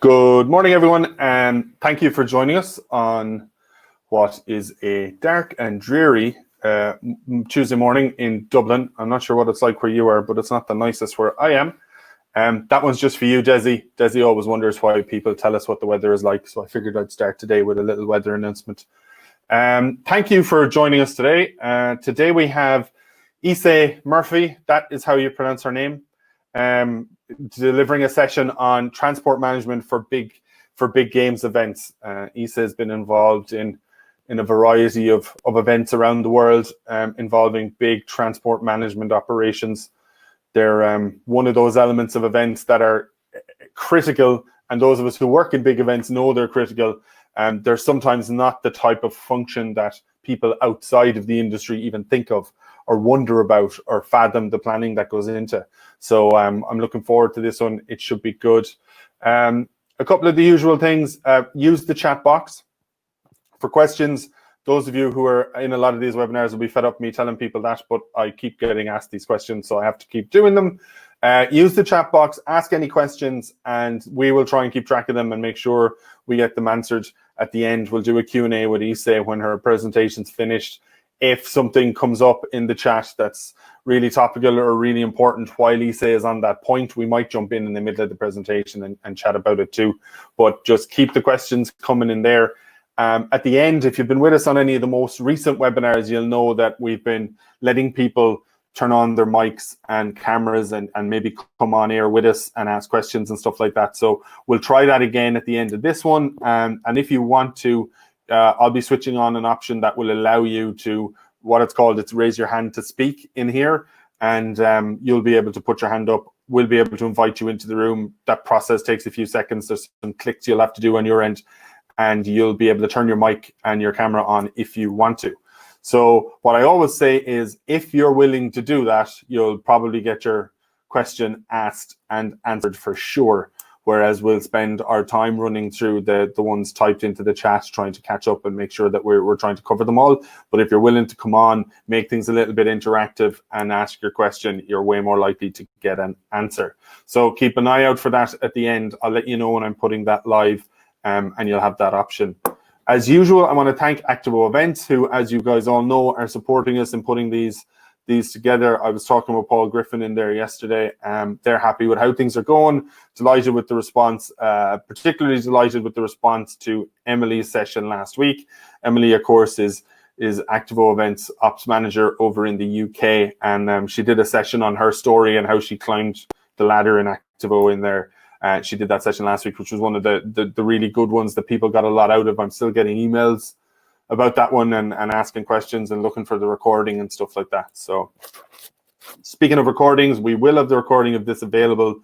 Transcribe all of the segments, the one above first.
Good morning, everyone, and thank you for joining us on what is a dark and dreary Tuesday morning in Dublin. I'm not sure what it's like where you are, but it's not the nicest where I am. That one's just for you, Desi. Desi always wonders why people tell us what the weather is like, so I figured I'd start today with a little weather announcement. Thank you for joining us today. Today we have Íse Murphy, that is how you pronounce her name, delivering a session on transport management for big games events. Íse has been involved in a variety of events around the world involving big transport management operations. They're one of those elements of events that are critical, and those of us who work in big events know they're critical. They're sometimes not the type of function that people outside of the industry even think of or wonder about or fathom the planning that goes into. So I'm looking forward to this one. It should be good. A couple of the usual things. Use the chat box for questions. Those of you who are in a lot of these webinars will be fed up with me telling people that, but I keep getting asked these questions, so I have to keep doing them. Use the chat box, ask any questions, and we will try and keep track of them and make sure we get them answered at the end. We'll do a Q&A with Íse when her presentation's finished. If something comes up in the chat that's really topical or really important while Íse is on that point, we might jump in the middle of the presentation and chat about it too. But just keep the questions coming in there. At the end, if you've been with us on any of the most recent webinars, you'll know that we've been letting people turn on their mics and cameras and maybe come on air with us and ask questions and stuff like that. So we'll try that again at the end of this one. And if you want to, I'll be switching on an option that will allow you to, what it's called, it's raise your hand to speak in here. And you'll be able to put your hand up. We'll be able to invite you into the room. That process takes a few seconds. There's some clicks you'll have to do on your end. And you'll be able to turn your mic and your camera on if you want to. So what I always say is, if you're willing to do that, you'll probably get your question asked and answered for sure. Whereas we'll spend our time running through the ones typed into the chat, trying to catch up and make sure that we're trying to cover them all. But if you're willing to come on, make things a little bit interactive and ask your question, you're way more likely to get an answer. So keep an eye out for that at the end. I'll let you know when I'm putting that live, and you'll have that option. As usual, I want to thank Actavo Events, who, as you guys all know, are supporting us in putting these together. I was talking with Paul Griffin in there yesterday. They're happy with how things are going, delighted with the response, particularly delighted with the response to Emily's session last week. Emily, of course, is Actavo Events Ops Manager over in the UK, and she did a session on her story and how she climbed the ladder in Actavo in there. She did that session last week, which was one of the really good ones that people got a lot out of. I'm still getting emails about that one and asking questions and looking for the recording and stuff like that. So speaking of recordings, we will have the recording of this available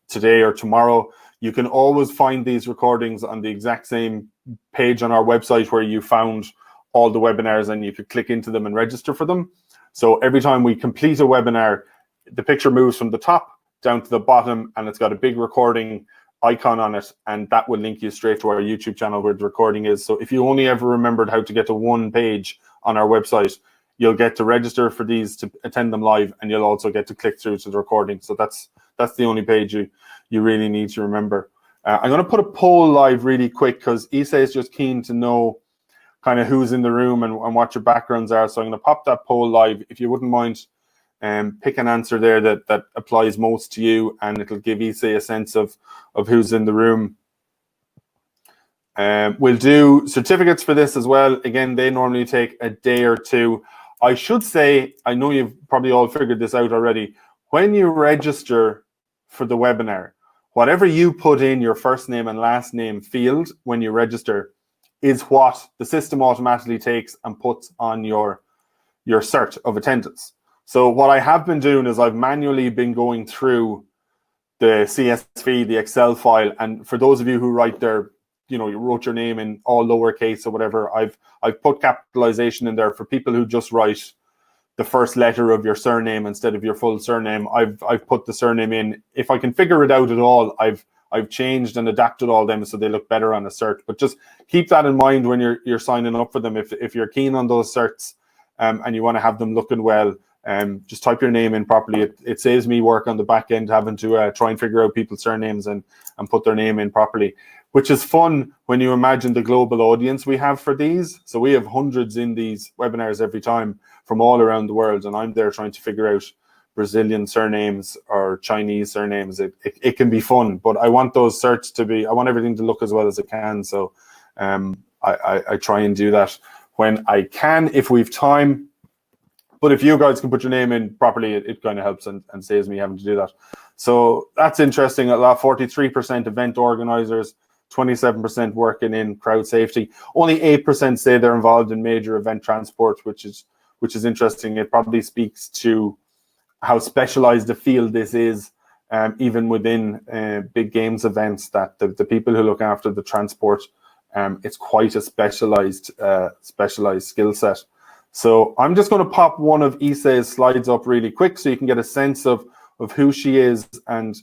today or tomorrow. You can always find these recordings on the exact same page on our website where you found all the webinars, and you could click into them and register for them. So every time we complete a webinar, the picture moves from the top down to the bottom, and it's got a big recording icon on it, and that will link you straight to our YouTube channel where the recording is. So if you only ever remembered how to get to one page on our website, you'll get to register for these to attend them live, and you'll also get to click through to the recording. So that's the only page you really need to remember. I'm going to put a poll live really quick because Íse is just keen to know kind of who's in the room and what your backgrounds are. So I'm going to pop that poll live. If you wouldn't mind, pick an answer there that applies most to you, and it'll give Íse a sense of who's in the room. We'll do certificates for this as well. Again, they normally take a day or two. I should say, I know you've probably all figured this out already. When you register for the webinar, whatever you put in your first name and last name field when you register is what the system automatically takes and puts on your cert of attendance. So what I have been doing is I've manually been going through the CSV, the Excel file, and for those of you who write their, you wrote your name in all lowercase or whatever, I've put capitalization in there. For people who just write the first letter of your surname instead of your full surname, I've put the surname in. If I can figure it out at all, I've changed and adapted all them so they look better on a cert. But just keep that in mind when you're signing up for them. If you're keen on those certs and you want to have them looking well, just type your name in properly. It saves me work on the back end having to try and figure out people's surnames and put their name in properly, which is fun when you imagine the global audience we have for these. So we have hundreds in these webinars every time from all around the world, and I'm there trying to figure out Brazilian surnames or Chinese surnames. It can be fun, but I want those certs to be, I want everything to look as well as it can. So I try and do that when I can, if we've time. But if you guys can put your name in properly, it kind of helps and saves me having to do that. So that's interesting. A lot, 43% event organizers, 27% working in crowd safety. Only 8% say they're involved in major event transport, which is interesting. It probably speaks to how specialized the field this is, even within big games events, that the people who look after the transport, it's quite a specialized skill set. So I'm just going to pop one of Ise's slides up really quick so you can get a sense of who she is and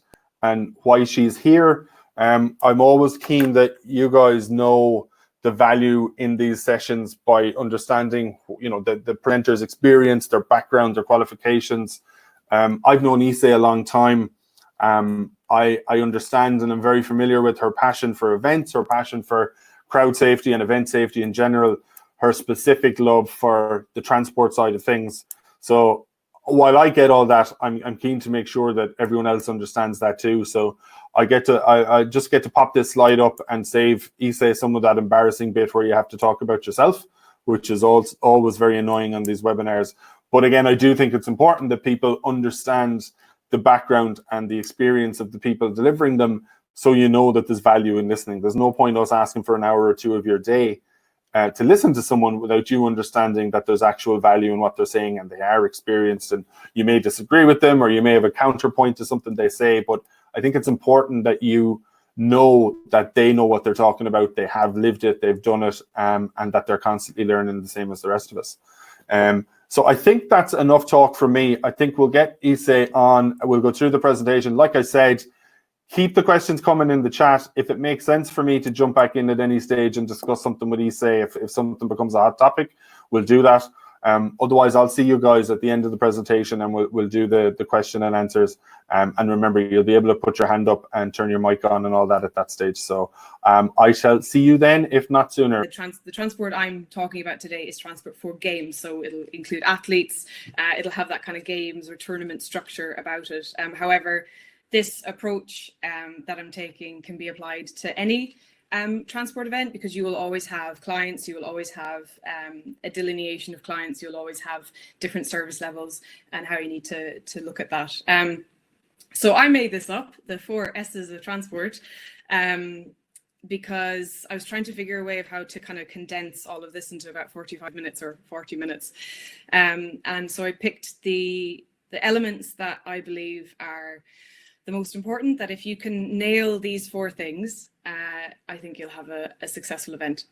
why she's here. I'm always keen that you guys know the value in these sessions by understanding, the presenter's experience, their background, their qualifications. I've known Ise a long time. I understand and I'm very familiar with her passion for events, her passion for crowd safety and event safety in general, her specific love for the transport side of things. So while I get all that, I'm keen to make sure that everyone else understands that too. So I just get to pop this slide up and save Ise some of that embarrassing bit where you have to talk about yourself, which is always very annoying on these webinars. But again, I do think it's important that people understand the background and the experience of the people delivering them, so you know that there's value in listening. There's no point us asking for an hour or two of your day to listen to someone without you understanding that there's actual value in what they're saying and they are experienced, and you may disagree with them or you may have a counterpoint to something they say, but I think it's important that you know that they know what they're talking about, they have lived it, they've done it, and that they're constantly learning the same as the rest of us. So I think that's enough talk from me. I think we'll get Ise on, we'll go through the presentation. Like I said, keep the questions coming in the chat. If it makes sense for me to jump back in at any stage and discuss something with Ise, if something becomes a hot topic, we'll do that. Otherwise, I'll see you guys at the end of the presentation and we'll do the question and answers. And remember, you'll be able to put your hand up and turn your mic on and all that at that stage. So I shall see you then, if not sooner. The transport I'm talking about today is transport for games. So it'll include athletes. It'll have that kind of games or tournament structure about it. However, this approach that I'm taking can be applied to any transport event, because you will always have clients, you will always have a delineation of clients, you'll always have different service levels and how you need to look at that. So I made this up, the 4 S's of transport, because I was trying to figure a way of how to kind of condense all of this into about 45 minutes or 40 minutes. And so I picked the elements that I believe are the most important, that if you can nail these 4 things, I think you'll have a successful event.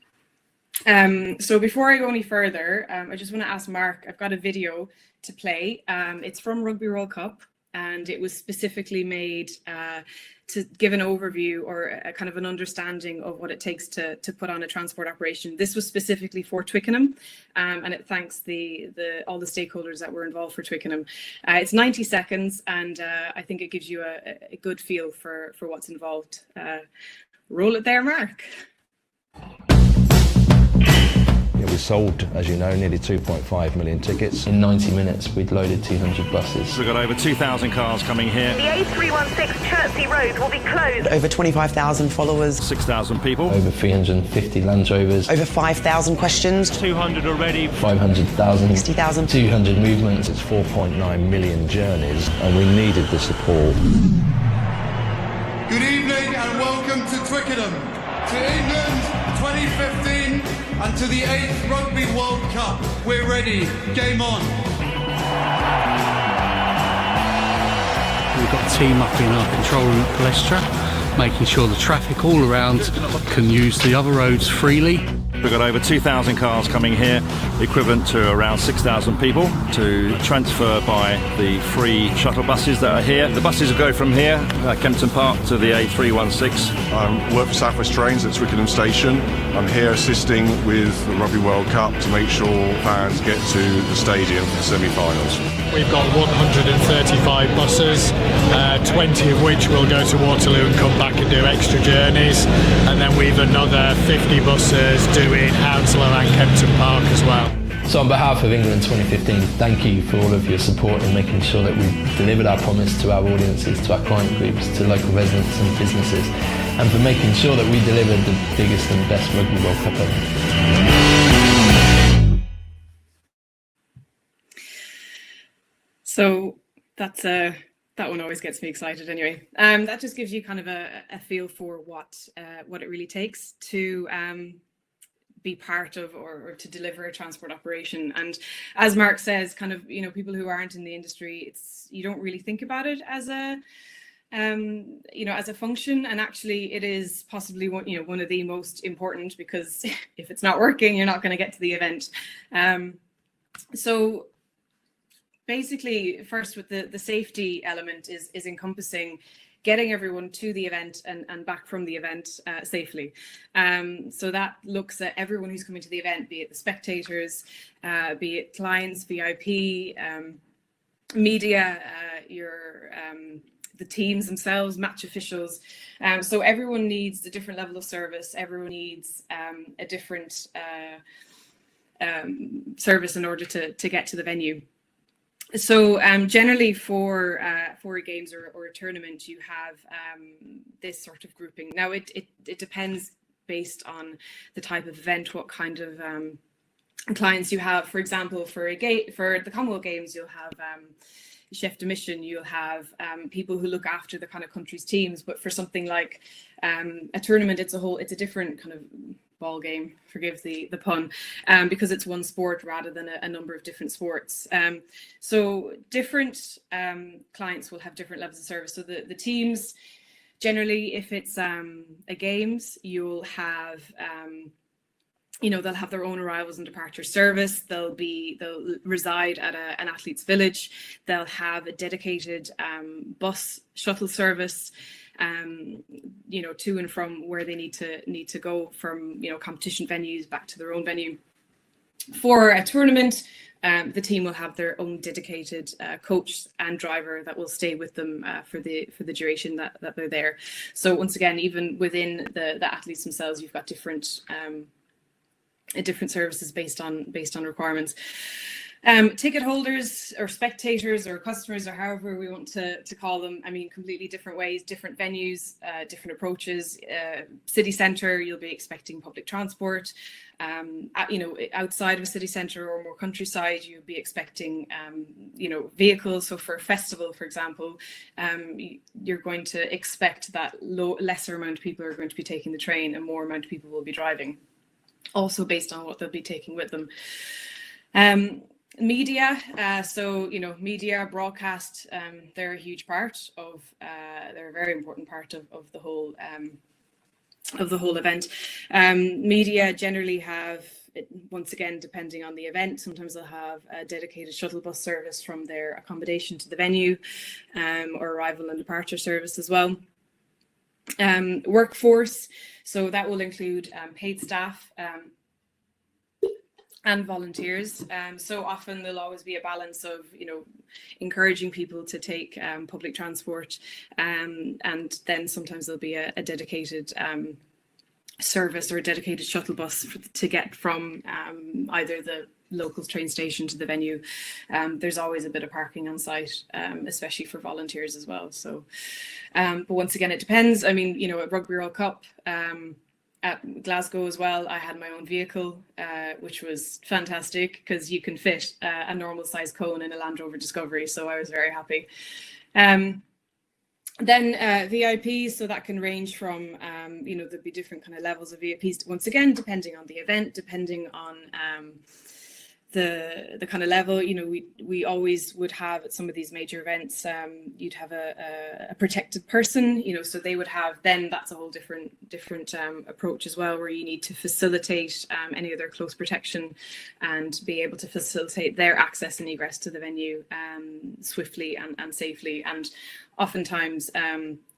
So before I go any further, I just want to ask Mark, I've got a video to play. It's from Rugby World Cup, and it was specifically made to give an overview or a kind of an understanding of what it takes to put on a transport operation. This was specifically for Twickenham, and it thanks all the stakeholders that were involved for Twickenham. It's 90 seconds, and I think it gives you a good feel for what's involved. Roll it there, Mark. We sold, as you know, nearly 2.5 million tickets. In 90 minutes, we'd loaded 200 buses. We've got over 2,000 cars coming here. The A316 Chertsey Road will be closed. Over 25,000 followers. 6,000 people. Over 350 Land Rovers. Over 5,000 questions. 200 already. 500,000. 60,000. 200 movements. It's 4.9 million journeys, and we needed the support. Good evening and welcome to Twickenham, to England 2015 and to the 8th Rugby World Cup. We're ready, game on. We've got a team up in our control room at Palestra, making sure the traffic all around can use the other roads freely. We've got over 2,000 cars coming here, equivalent to around 6,000 people, to transfer by the free shuttle buses that are here. The buses will go from here, Kempton Park, to the A316. I work for South West Trains at Twickenham Station. I'm here assisting with the Rugby World Cup to make sure fans get to the stadium for the semi-finals. We've got 135 buses, 20 of which will go to Waterloo and come back and do extra journeys, and then we've another 50 buses doing Hounslow and Kempton Park as well. So on behalf of England 2015, thank you for all of your support in making sure that we delivered our promise to our audiences, to our client groups, to local residents and businesses, and for making sure that we delivered the biggest and best Rugby World Cup ever. So that's that one always gets me excited anyway. That just gives you kind of a feel for what it really takes to be part of or to deliver a transport operation. And as Mark says, kind of, you know, people who aren't in the industry, you don't really think about it as a as a function, and actually it is possibly one of the most important, because if it's not working, you're not going to get to the event. So basically, first with the safety element is encompassing getting everyone to the event and back from the event safely. So that looks at everyone who's coming to the event, be it the spectators, be it clients, VIP, media, the teams themselves, match officials. So everyone needs a different level of service. Everyone needs a different service in order to get to the venue. So generally for games or a tournament, you have this sort of grouping. Now it depends based on the type of event, what kind of clients you have. For example, for the Commonwealth Games, you'll have chef de mission, you'll have people who look after the kind of country's teams. But for something like a tournament, it's a different kind of ball game, forgive the pun, because it's one sport rather than a number of different sports. So different clients will have different levels of service. So the teams, generally, if it's a games, you'll have they'll have their own arrivals and departure service. They'll reside at an athlete's village. They'll have a dedicated bus shuttle service, to and from where they need to go from, competition venues back to their own venue. For a tournament, the team will have their own dedicated coach and driver that will stay with them for the duration that they're there. So once again, even within the athletes themselves, you've got different services based on requirements. Ticket holders or spectators or customers, or however we want to call them, I mean, completely different ways, different venues, different approaches. City centre, you'll be expecting public transport. Outside of a city centre or more countryside, you'll be expecting vehicles. So for a festival, for example, you're going to expect that lesser amount of people are going to be taking the train and more amount of people will be driving, also based on what they'll be taking with them. Media, media, broadcast, they're a huge part of, they're a very important part of the whole event. Media generally have, once again, depending on the event, sometimes they'll have a dedicated shuttle bus service from their accommodation to the venue, or arrival and departure service as well. Workforce, so that will include paid staff, and volunteers. So often there'll always be a balance of, encouraging people to take public transport, and then sometimes there'll be a dedicated service or a dedicated shuttle bus to get from either the local train station to the venue. There's always a bit of parking on site, especially for volunteers as well. So, but once again, it depends. I mean, at Rugby World Cup, at Glasgow as well, I had my own vehicle, which was fantastic because you can fit a normal size cone in a Land Rover Discovery. So I was very happy. Then VIPs, so that can range from, there'll be different kind of levels of VIPs, once again, depending on the event, depending on the kind of level, you know, we always would have at some of these major events, you'd have a protected person, you know, so they would have, then that's a whole different approach as well, where you need to facilitate any of their close protection and be able to facilitate their access and egress to the venue swiftly and safely. And oftentimes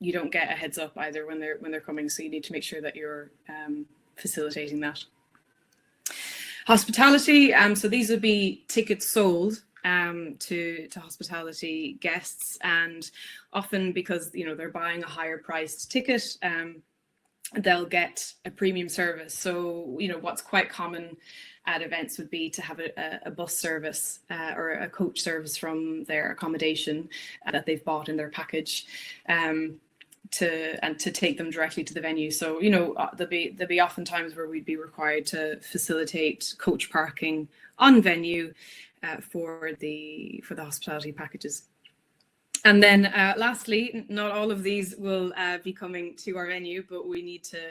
you don't get a heads up either when they're coming, so you need to make sure that you're facilitating that. Hospitality, so these would be tickets sold to hospitality guests, and often because, you know, they're buying a higher priced ticket, they'll get a premium service. So, you know, what's quite common at events would be to have a bus service or a coach service from their accommodation that they've bought in their package. To take them directly to the venue. So, you know, there'll be often times where we'd be required to facilitate coach parking on venue for the hospitality packages. And then lastly, not all of these will be coming to our venue, but we need to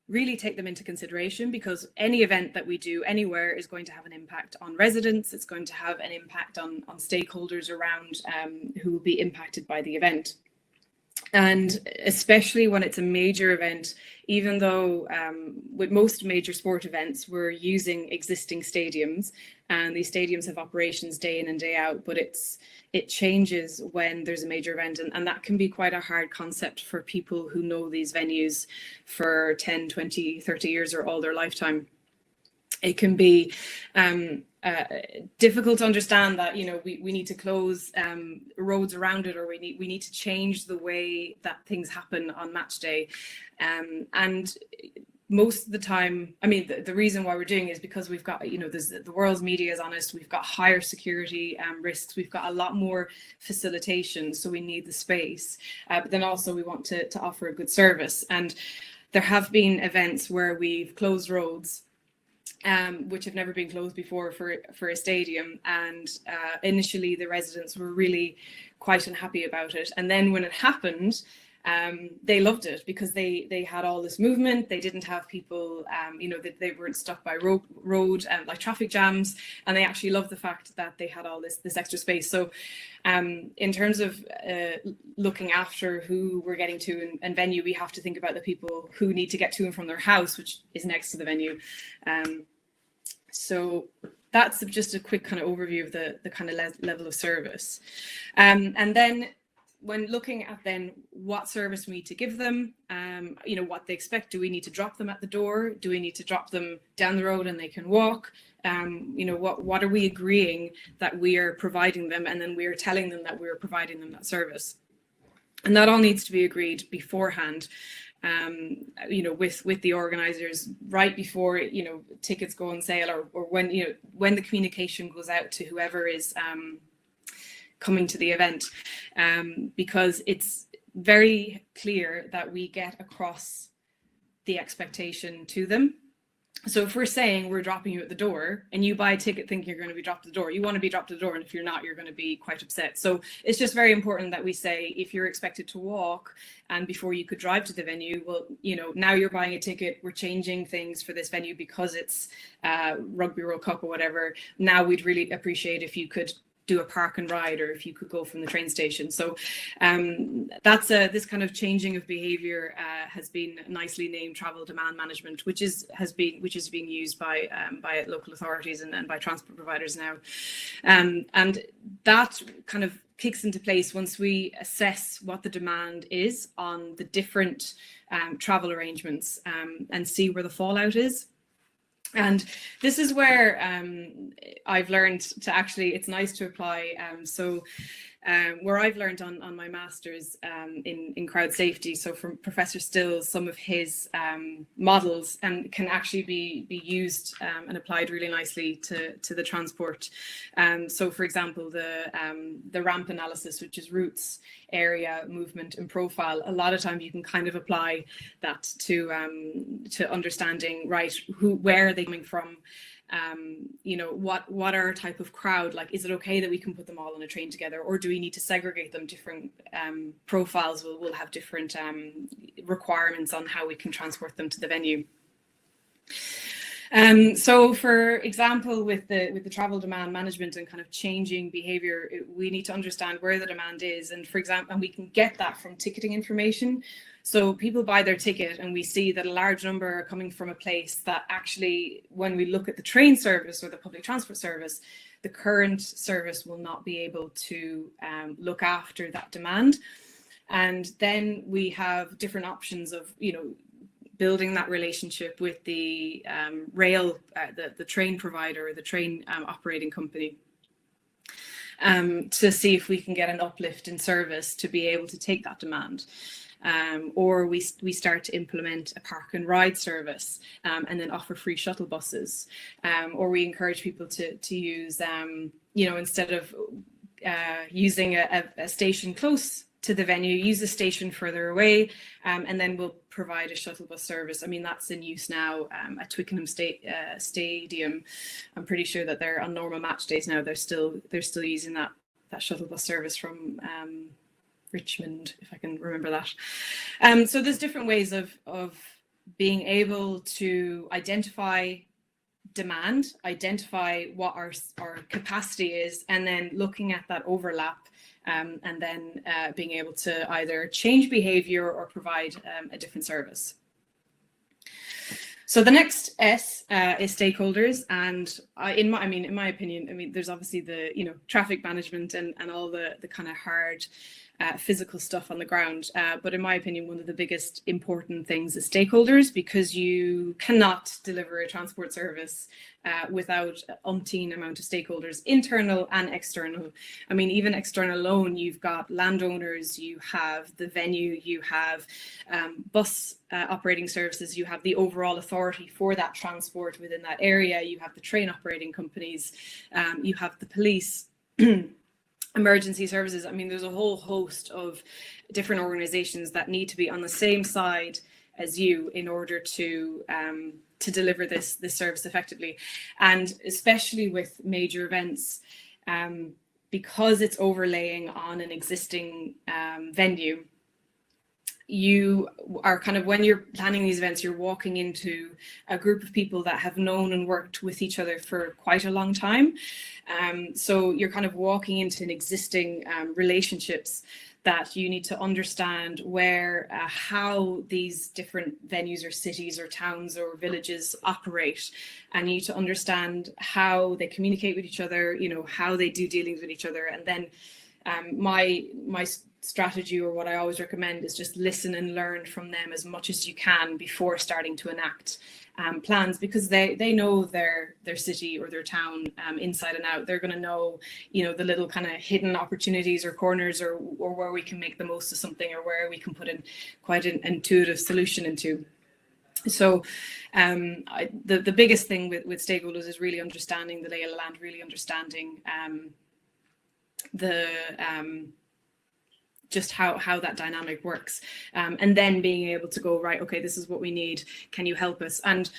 really take them into consideration, because any event that we do anywhere is going to have an impact on residents. It's going to have an impact on stakeholders around who will be impacted by the event. And especially when it's a major event, even though with most major sport events, we're using existing stadiums, and these stadiums have operations day in and day out, but it changes when there's a major event. And that can be quite a hard concept for people who know these venues for 10, 20, 30 years or all their lifetime. It can be difficult to understand that, you know, we need to close roads around it, or we need to change the way that things happen on match day. And most of the time, I mean, the reason why we're doing it is because we've got, you know, the world's media is on us, we've got higher security risks, we've got a lot more facilitation, so we need the space. But then also we want to offer a good service. And there have been events where we've closed roads which have never been closed before for a stadium, and initially the residents were really quite unhappy about it, and then when it happened, they loved it, because they had all this movement. They didn't have people, you know, they weren't stuck by road like traffic jams, and they actually loved the fact that they had all this extra space. So in terms of looking after who we're getting to and venue, we have to think about the people who need to get to and from their house, which is next to the venue. So that's just a quick kind of overview of the kind of level of service. And then when looking at then what service we need to give them, you know, what they expect. Do we need to drop them at the door? Do we need to drop them down the road and they can walk? You know, what are we agreeing that we are providing them, and then we are telling them that we're providing them that service? And that all needs to be agreed beforehand, you know, with the organizers right before, you know, tickets go on sale, or when, you know, when the communication goes out to whoever is coming to the event, because it's very clear that we get across the expectation to them. So if we're saying we're dropping you at the door and you buy a ticket thinking you're going to be dropped at the door, you want to be dropped at the door, and if you're not, you're going to be quite upset. So it's just very important that we say, if you're expected to walk and before you could drive to the venue, well, you know, now you're buying a ticket, we're changing things for this venue because it's Rugby World Cup or whatever. Now we'd really appreciate if you could do a park and ride, or if you could go from the train station. So that's this kind of changing of behavior has been nicely named travel demand management, which is being used by local authorities and by transport providers now, and that kind of kicks into place once we assess what the demand is on the different travel arrangements, and see where the fallout is. And this is where I've learned to actually, it's nice to apply. So where I've learned on my master's in crowd safety, so from Professor Stills, some of his models can actually be used and applied really nicely to the transport. So for example, the ramp analysis, which is routes, area, movement and profile, a lot of time you can kind of apply that to understanding, right, where are they coming from, you know, what are our type of crowd, like, is it okay that we can put them all on a train together, or do we need to segregate them? Different profiles will have different requirements on how we can transport them to the venue. So for example, with the travel demand management and kind of changing behavior, we need to understand where the demand is. And for example, and we can get that from ticketing information. So people buy their ticket and we see that a large number are coming from a place that actually, when we look at the train service or the public transport service, the current service will not be able to look after that demand. And then we have different options of, building that relationship with the rail, the train provider or the train operating company, to see if we can get an uplift in service to be able to take that demand. Or we start to implement a park and ride service and then offer free shuttle buses. Or we encourage people to use, instead of using a station close to the venue, use a station further away, and then we'll provide a shuttle bus service. I mean, that's in use now at Twickenham Stadium. I'm pretty sure that they're on normal match days now. They're still using that shuttle bus service from Richmond, if I can remember that. So there's different ways of being able to identify demand, identify what our capacity is, and then looking at that overlap, and then being able to either change behavior or provide a different service. So the next S is stakeholders, and in my opinion, there's obviously the traffic management and all the kind of hard physical stuff on the ground, but in my opinion, one of the biggest important things is stakeholders, because you cannot deliver a transport service without umpteen amount of stakeholders, internal and external. I mean, even external alone, you've got landowners, you have the venue, you have bus operating services, you have the overall authority for that transport within that area, you have the train operating companies, you have the police, emergency services. I mean, there's a whole host of different organizations that need to be on the same side as you in order to deliver this service effectively. And especially with major events, because it's overlaying on an existing venue, you are kind of, when you're planning these events, you're walking into a group of people that have known and worked with each other for quite a long time. So you're kind of walking into an existing relationships that you need to understand where, how these different venues or cities or towns or villages operate, and you need to understand how they communicate with each other, how they do dealings with each other. And then my strategy, or what I always recommend, is just listen and learn from them as much as you can before starting to enact plans, because they know their city or their town inside and out. They're going to know, the little kind of hidden opportunities or corners, or where we can make the most of something, or where we can put in quite an intuitive solution into. So the biggest thing with stakeholders is really understanding the lay of the land, really understanding just how that dynamic works, and then being able to go, right, okay, this is what we need, can you help us? And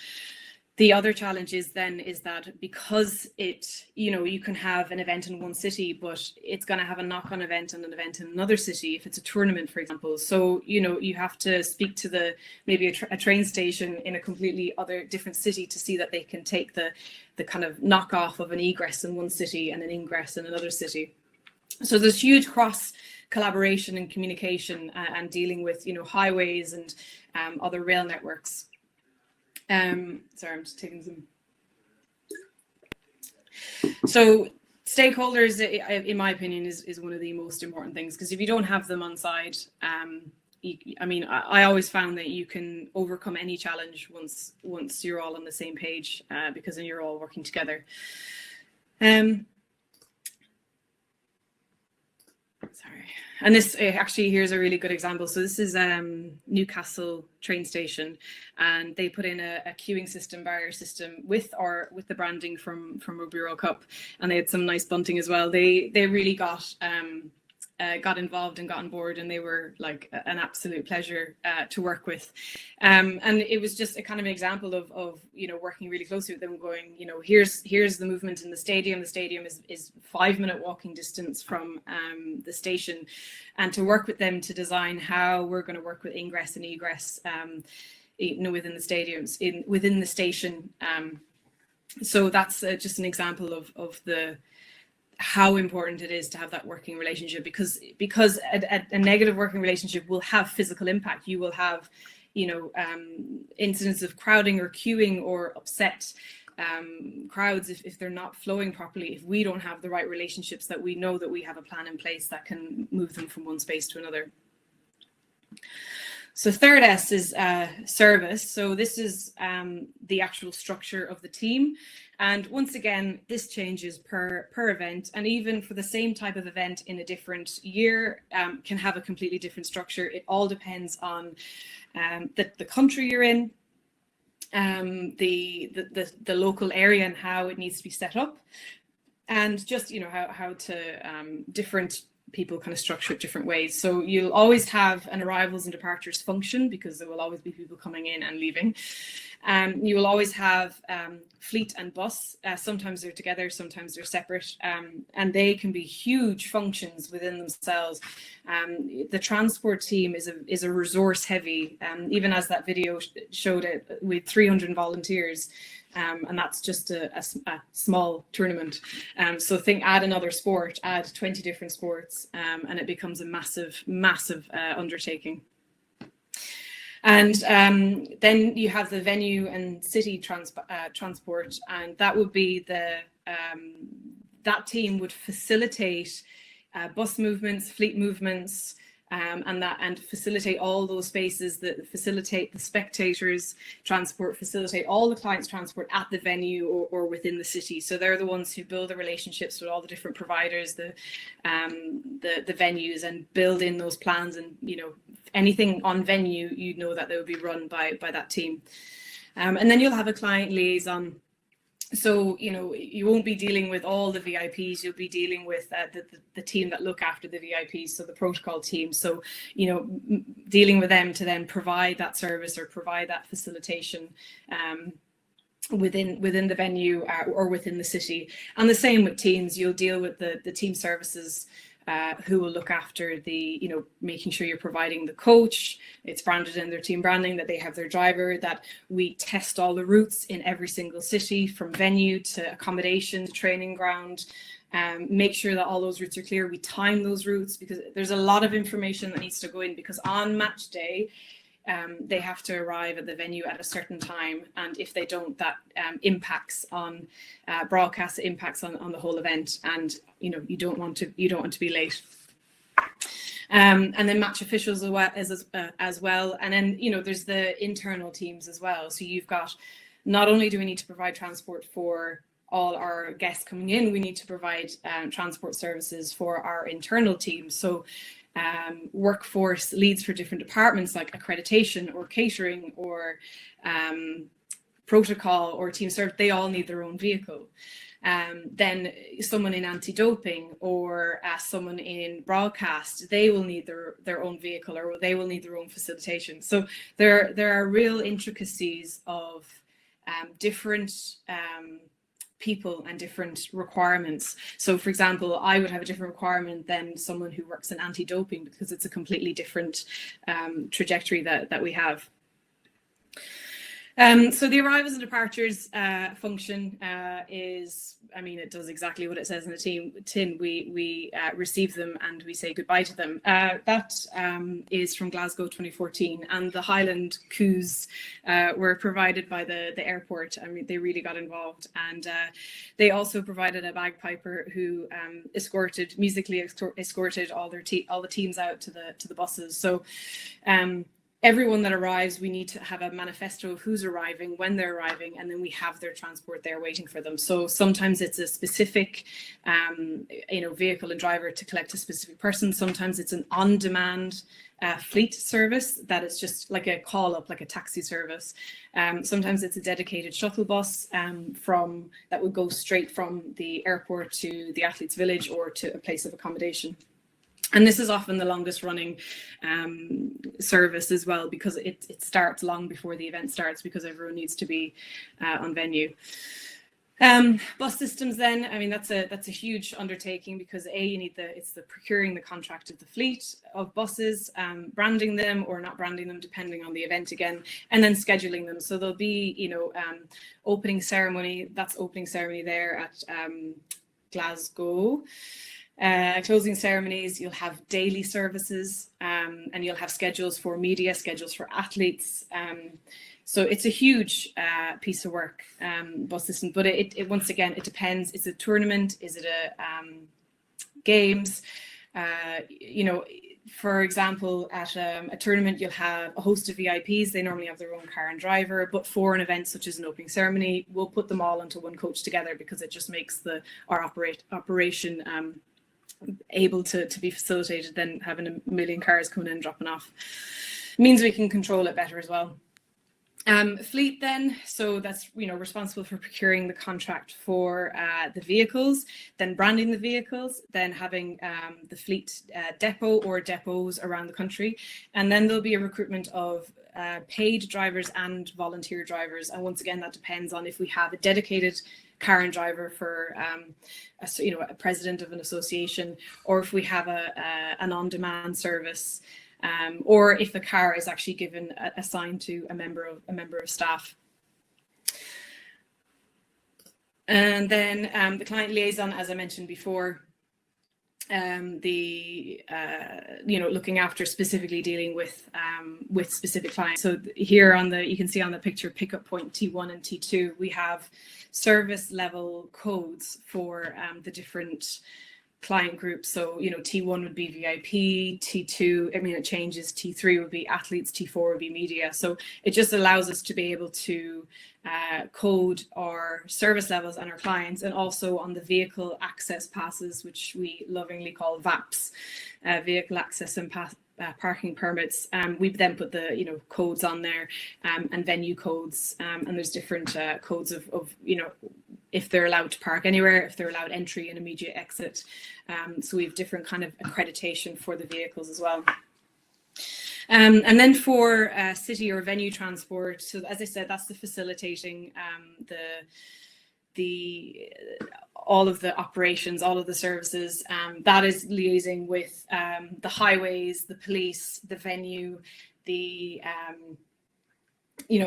the other challenge is that because you can have an event in one city, but it's going to have a knock-on event and an event in another city if it's a tournament, for example. So you have to speak to maybe a train station in a completely different city to see that they can take the kind of knock-off of an egress in one city and an ingress in another city. So there's huge cross collaboration and communication and dealing with highways and other rail networks. Sorry, I'm just taking some. So stakeholders, in my opinion, is one of the most important things, because if you don't have them on side, I always found that you can overcome any challenge once you're all on the same page, because then you're all working together. Sorry. And this actually, here's a really good example. So this is Newcastle train station, and they put in a queuing system, barrier system with the branding from Rugby World Cup, and they had some nice bunting as well. They really got involved and got on board, and they were like an absolute pleasure to work with. And it was just a kind of an example of working really closely with them, going, here's the movement in the stadium. The stadium is 5-minute walking distance from the station, and to work with them to design how we're going to work with ingress and egress within the stadiums, within the station. So that's just an example of how important it is to have that working relationship, because a negative working relationship will have physical impact. You will have, incidents of crowding or queuing or upset crowds if they're not flowing properly, if we don't have the right relationships, that we know that we have a plan in place that can move them from one space to another. So third S is service. So this is the actual structure of the team. And once again, this changes per event, and even for the same type of event in a different year can have a completely different structure. It all depends on the country you're in, the local area and how it needs to be set up, and just how to different people kind of structure it different ways. So you'll always have an arrivals and departures function, because there will always be people coming in and leaving. You will always have fleet and bus. Sometimes they're together, sometimes they're separate, and they can be huge functions within themselves. The transport team is a resource heavy, even as that video showed it, with 300 volunteers. And that's just a small tournament. So add another sport, add 20 different sports, and it becomes a massive undertaking. And then you have the venue and city transport, and that would be that team would facilitate bus movements, fleet movements, and facilitate all those spaces, that facilitate the spectators' transport, facilitate all the clients' transport at the venue or within the city. So they're the ones who build the relationships with all the different providers, the venues, and build in those plans. And anything on venue, that they will be run by that team. And then you'll have a client liaison. So, you won't be dealing with all the VIPs, you'll be dealing with the team that look after the VIPs, so the protocol team. So, dealing with them to then provide that service or provide that facilitation within the venue or within the city. And the same with teams, you'll deal with the team services who will look after making sure you're providing the coach, it's branded in their team branding, that they have their driver, that we test all the routes in every single city, from venue to accommodation to training ground, make sure that all those routes are clear. We time those routes, because there's a lot of information that needs to go in, because on match day, they have to arrive at the venue at a certain time, and if they don't, that impacts on broadcast, impacts on the whole event, and you don't want to be late. And then match officials as well, and then there's the internal teams as well. So you've got, not only do we need to provide transport for all our guests coming in, we need to provide transport services for our internal teams. So workforce leads for different departments like accreditation or catering or protocol or team service, they all need their own vehicle. Then someone in anti-doping or someone in broadcast, they will need their own vehicle, or they will need their own facilitation. So there are real intricacies of different people and different requirements. So for example, I would have a different requirement than someone who works in anti-doping, because it's a completely different trajectory that we have. So the arrivals and departures function is, it does exactly what it says in the tin. We receive them and we say goodbye to them. That is from Glasgow 2014, and the Highland coups were provided by the airport. They really got involved, and they also provided a bagpiper who musically escorted all the teams out to the buses. So everyone that arrives, we need to have a manifesto of who's arriving, when they're arriving, and then we have their transport there waiting for them. So sometimes it's a specific, vehicle and driver to collect a specific person. Sometimes it's an on-demand fleet service that is just like a call-up, like a taxi service. Sometimes it's a dedicated shuttle bus that would go straight from the airport to the athletes' village or to a place of accommodation. And this is often the longest running service as well, because it starts long before the event starts, because everyone needs to be on venue. Bus systems then, I mean, that's a huge undertaking because you need it's the procuring the contract of the fleet of buses, branding them or not branding them depending on the event again, and then scheduling them. So there'll be, opening ceremony, that's opening ceremony there at Glasgow. Closing ceremonies, you'll have daily services, and you'll have schedules for media, schedules for athletes. So it's a huge piece of work, bus system, but it once again, it depends. Is it a tournament? Is it a games? For example, at a tournament, you'll have a host of VIPs. They normally have their own car and driver, but for an event such as an opening ceremony, we'll put them all into one coach together because it just makes our operation able to be facilitated than having a million cars coming in and dropping off. It means we can control it better as well. Fleet then, so that's responsible for procuring the contract for the vehicles, then branding the vehicles, then having the fleet depot or depots around the country, and then there'll be a recruitment of paid drivers and volunteer drivers. And once again, that depends on if we have a dedicated car and driver for a president of an association, or if we have an on-demand service. Or if the car is actually assigned to a member of staff. And then the client liaison, as I mentioned before, looking after specifically dealing with specific clients. So here you can see on the picture, pickup point T1 and T2, we have service level codes for the different client groups. So T1 would be VIP, T2, it changes, T3 would be athletes, T4 would be media. So it just allows us to be able to code our service levels and our clients, and also on the vehicle access passes, which we lovingly call VAPs, vehicle access and parking permits. We then put the codes on there, and venue codes, and there's different codes of if they're allowed to park anywhere, if they're allowed entry and immediate exit. So we have different kind of accreditation for the vehicles as well. And then for city or venue transport, so as I said, that's the facilitating all of the operations, all of the services. That is liaising with the highways, the police, the venue,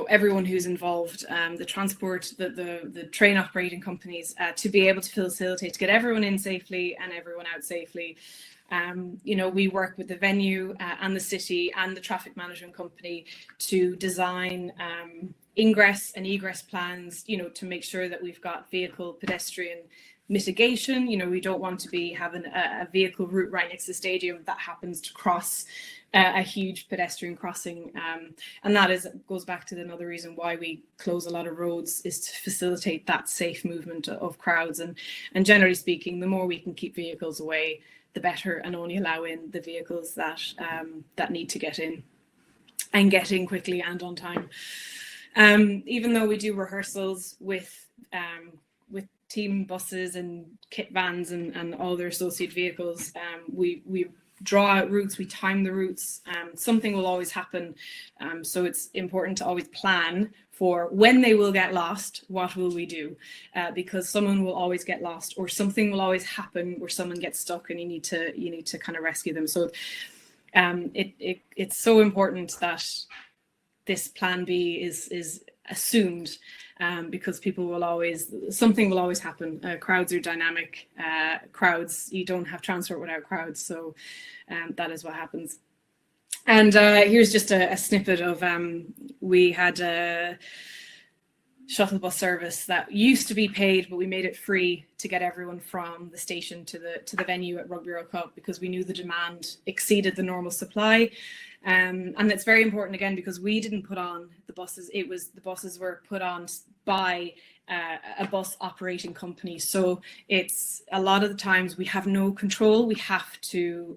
everyone who's involved, the transport, the train operating companies, to be able to facilitate, to get everyone in safely and everyone out safely. We work with the venue and the city and the traffic management company to design ingress and egress plans, to make sure that we've got vehicle pedestrian mitigation. We don't want to be having a vehicle route right next to the stadium that happens to cross a huge pedestrian crossing, and that goes back to another reason why we close a lot of roads, is to facilitate that safe movement of crowds. And generally speaking, the more we can keep vehicles away, the better, and only allow in the vehicles that need to get in, and get in quickly and on time. Even though we do rehearsals with team buses and kit vans and all their associated vehicles, we draw out routes, we time the routes. Something will always happen, so it's important to always plan for when they will get lost. What will we do? Because someone will always get lost, or something will always happen where someone gets stuck and you need to kind of rescue them. So it's so important that this plan B is assumed, because something will always happen. Crowds are dynamic. Crowds, you don't have transport without crowds. So that is what happens. And here's just a snippet of, we had a shuttle bus service that used to be paid, but we made it free to get everyone from the station to the venue at Rugby World Cup, because we knew the demand exceeded the normal supply. And it's very important, again, because we didn't put on the buses. The buses were put on by a bus operating company. So it's a lot of the times we have no control. We have to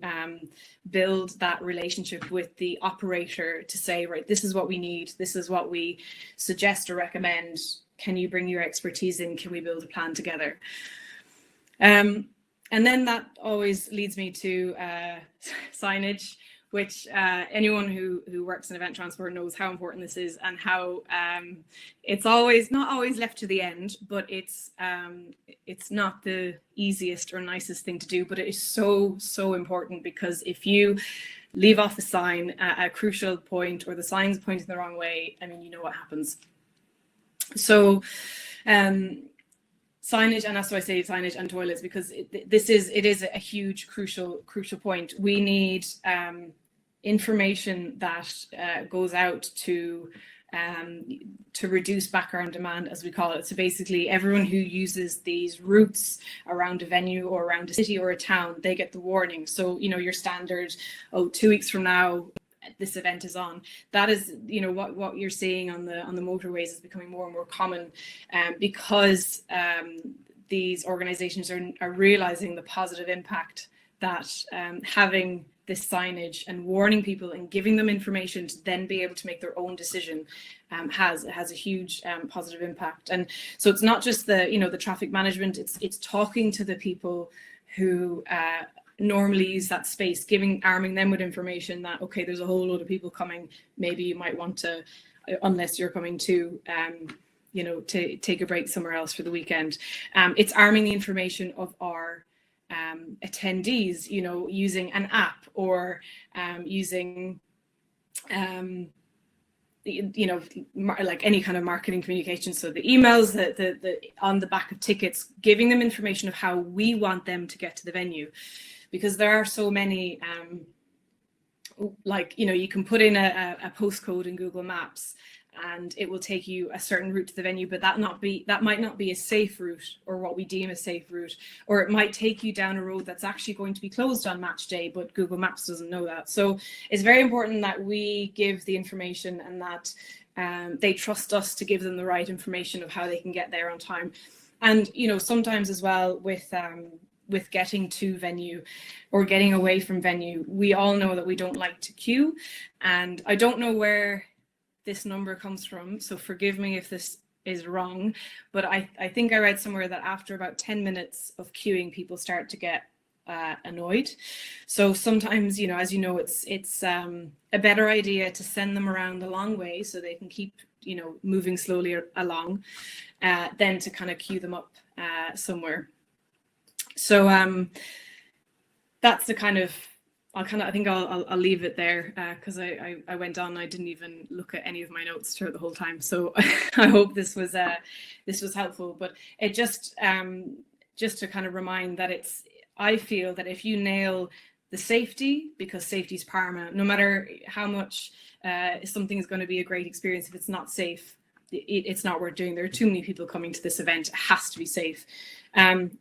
build that relationship with the operator to say, right, this is what we need. This is what we suggest or recommend. Can you bring your expertise in? Can we build a plan together? And then that always leads me to signage. which anyone who works in event transport knows how important this is, and how it's not always left to the end, but it's not the easiest or nicest thing to do, but it is so important, because if you leave off a sign at a crucial point, or the sign's pointing the wrong way, I mean, you know what happens. So signage, and that's why I say signage and toilets, because it is a huge crucial point. We need information that goes out to reduce background demand, as we call it. So basically, everyone who uses these routes around a venue or around a city or a town, they get the warning. So, you know, your standard, 2 weeks from now, this event is on. That is, you know, what you're seeing on the motorways is becoming more and more common, because these organizations are realizing the positive impact that having this signage and warning people and giving them information to then be able to make their own decision has a huge positive impact. And so it's not just the traffic management, it's talking to the people who normally use that space, arming them with information that, okay, there's a whole load of people coming, maybe you might want to, unless you're coming to to take a break somewhere else for the weekend. It's arming the information of our attendees, you know, using an app, or using like any kind of marketing communication. So the emails, the on the back of tickets, giving them information of how we want them to get to the venue, because there are so many like, you know, you can put in a postcode in Google Maps and it will take you a certain route to the venue, but that might not be a safe route, or what we deem a safe route, or it might take you down a road that's actually going to be closed on match day, but Google Maps doesn't know that. So it's very important that we give the information, and that they trust us to give them the right information of how they can get there on time. And, you know, sometimes as well with getting to venue or getting away from venue, we all know that we don't like to queue, and I don't know where this number comes from, so forgive me if this is wrong, but I think I read somewhere that after about 10 minutes of queuing, people start to get annoyed. So sometimes, you know, as you know, it's a better idea to send them around the long way so they can keep, you know, moving slowly along, than to kind of queue them up somewhere. So that's the kind of, I think I'll leave it there, because I went on. I didn't even look at any of my notes throughout the whole time. So I hope this was helpful. But it just to kind of remind that I feel that if you nail the safety, because safety is paramount, no matter how much something is going to be a great experience, if it's not safe, it's not worth doing. There are too many people coming to this event. It has to be safe.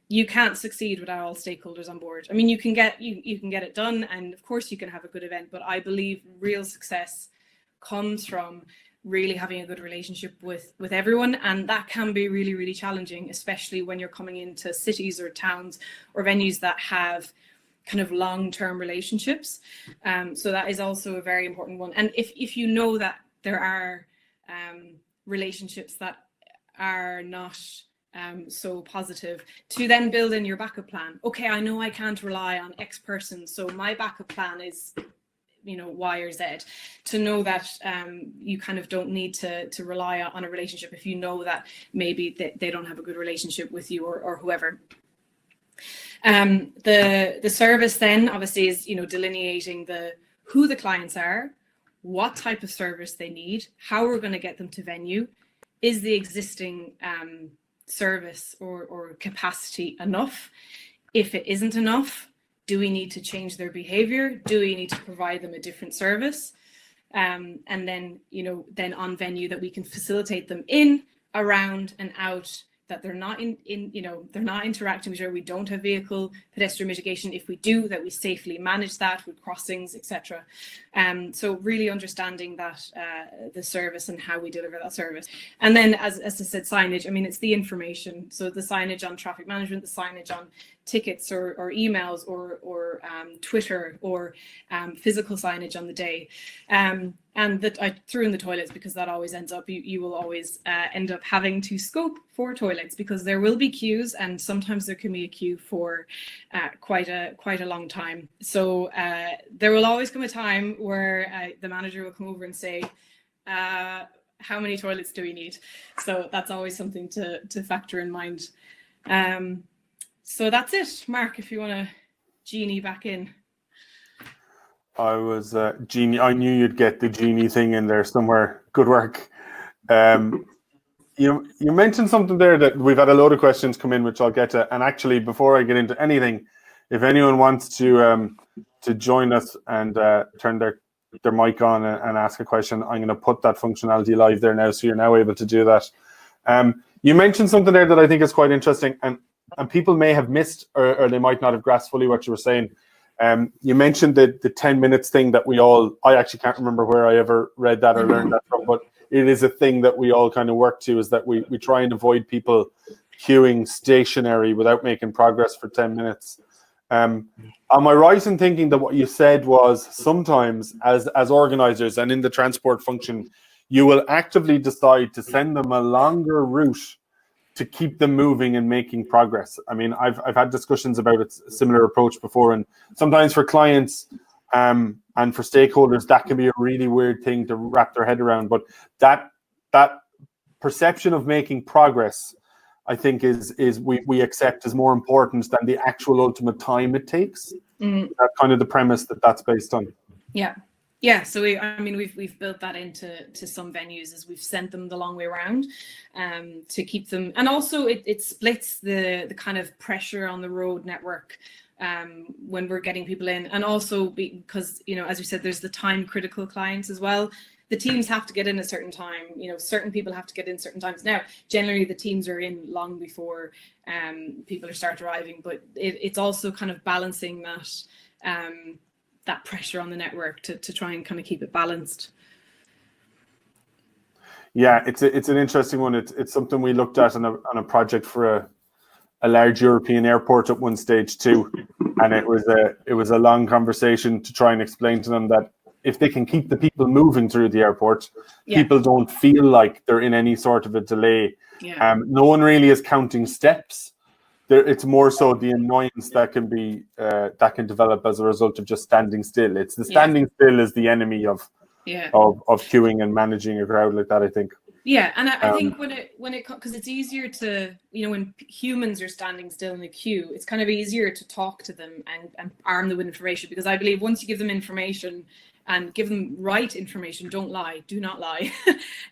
You can't succeed without all stakeholders on board. I mean, you can get it done, and of course you can have a good event, but I believe real success comes from really having a good relationship with everyone, and that can be really, really challenging, especially when you're coming into cities or towns or venues that have kind of long-term relationships. So that is also a very important one. And if you know that there are relationships that are not so positive, to then build in your backup plan. Okay, I know I can't rely on X person, so my backup plan is, you know, Y or Z. To know that you kind of don't need to rely on a relationship if you know that maybe they don't have a good relationship with you, or whoever. The service then obviously is, you know, delineating who the clients are, what type of service they need, how we're going to get them to venue. Is the existing service or capacity enough? If it isn't enough, do we need to change their behavior? Do we need to provide them a different service? And then, you know, then on venue, that we can facilitate them in, around and out, that they're not they're not interacting with each other. We don't have vehicle pedestrian mitigation. If we do, that we safely manage that with crossings, etc. So really understanding that the service and how we deliver that service. And then, as I said, signage. I mean, it's the information. So the signage on traffic management, the signage on tickets or emails or Twitter or physical signage on the day. And that I threw in the toilets because that always ends up, you will always end up having to scope for toilets because there will be queues, and sometimes there can be a queue for quite a long time. So there will always come a time where the manager will come over and say, how many toilets do we need? So that's always something to factor in mind. So that's it. Mark, if you want to genie back in. I was genie. I knew you'd get the genie thing in there somewhere. Good work. You mentioned something there that we've had a load of questions come in, which I'll get to. And actually, before I get into anything, if anyone wants to join us and turn their mic on and ask a question, I'm going to put that functionality live there now, so you're now able to do that. You mentioned something there that I think is quite interesting, and people may have missed or they might not have grasped fully what you were saying. You mentioned the 10 minutes thing that I actually can't remember where I ever read that or learned that from, but it is a thing that we all kind of work to, is that we try and avoid people queuing stationary without making progress for 10 minutes. Am I right in thinking that what you said was sometimes as organizers and in the transport function, you will actively decide to send them a longer route to keep them moving and making progress? I mean, I've had discussions about a similar approach before, and sometimes for clients and for stakeholders, that can be a really weird thing to wrap their head around. But that perception of making progress, I think, is we accept is more important than the actual ultimate time it takes. That's kind of the premise that's based on. Yeah, so we've built that into some venues as we've sent them the long way around to keep them, and also it splits the kind of pressure on the road network when we're getting people in, and also because, as we said, there's the time critical clients as well. The teams have to get in a certain time, certain people have to get in certain times. Now, generally the teams are in long before people start arriving, but it's also kind of balancing that pressure on the network to try and kind of keep it balanced. Yeah, it's an interesting one. It's something we looked at on a project for a large European airport at one stage too, and it was a long conversation to try and explain to them that if they can keep the people moving through the airport, people don't feel like they're in any sort of a delay. No one really is counting steps. It's more so the annoyance that can develop as a result of just standing still. It's the standing still is the enemy of queuing and managing a crowd like that, I think. Yeah, and I think when it because it's easier to, when humans are standing still in a queue, it's kind of easier to talk to them and arm them with information, because I believe once you give them information and give them right information, don't lie, do not lie,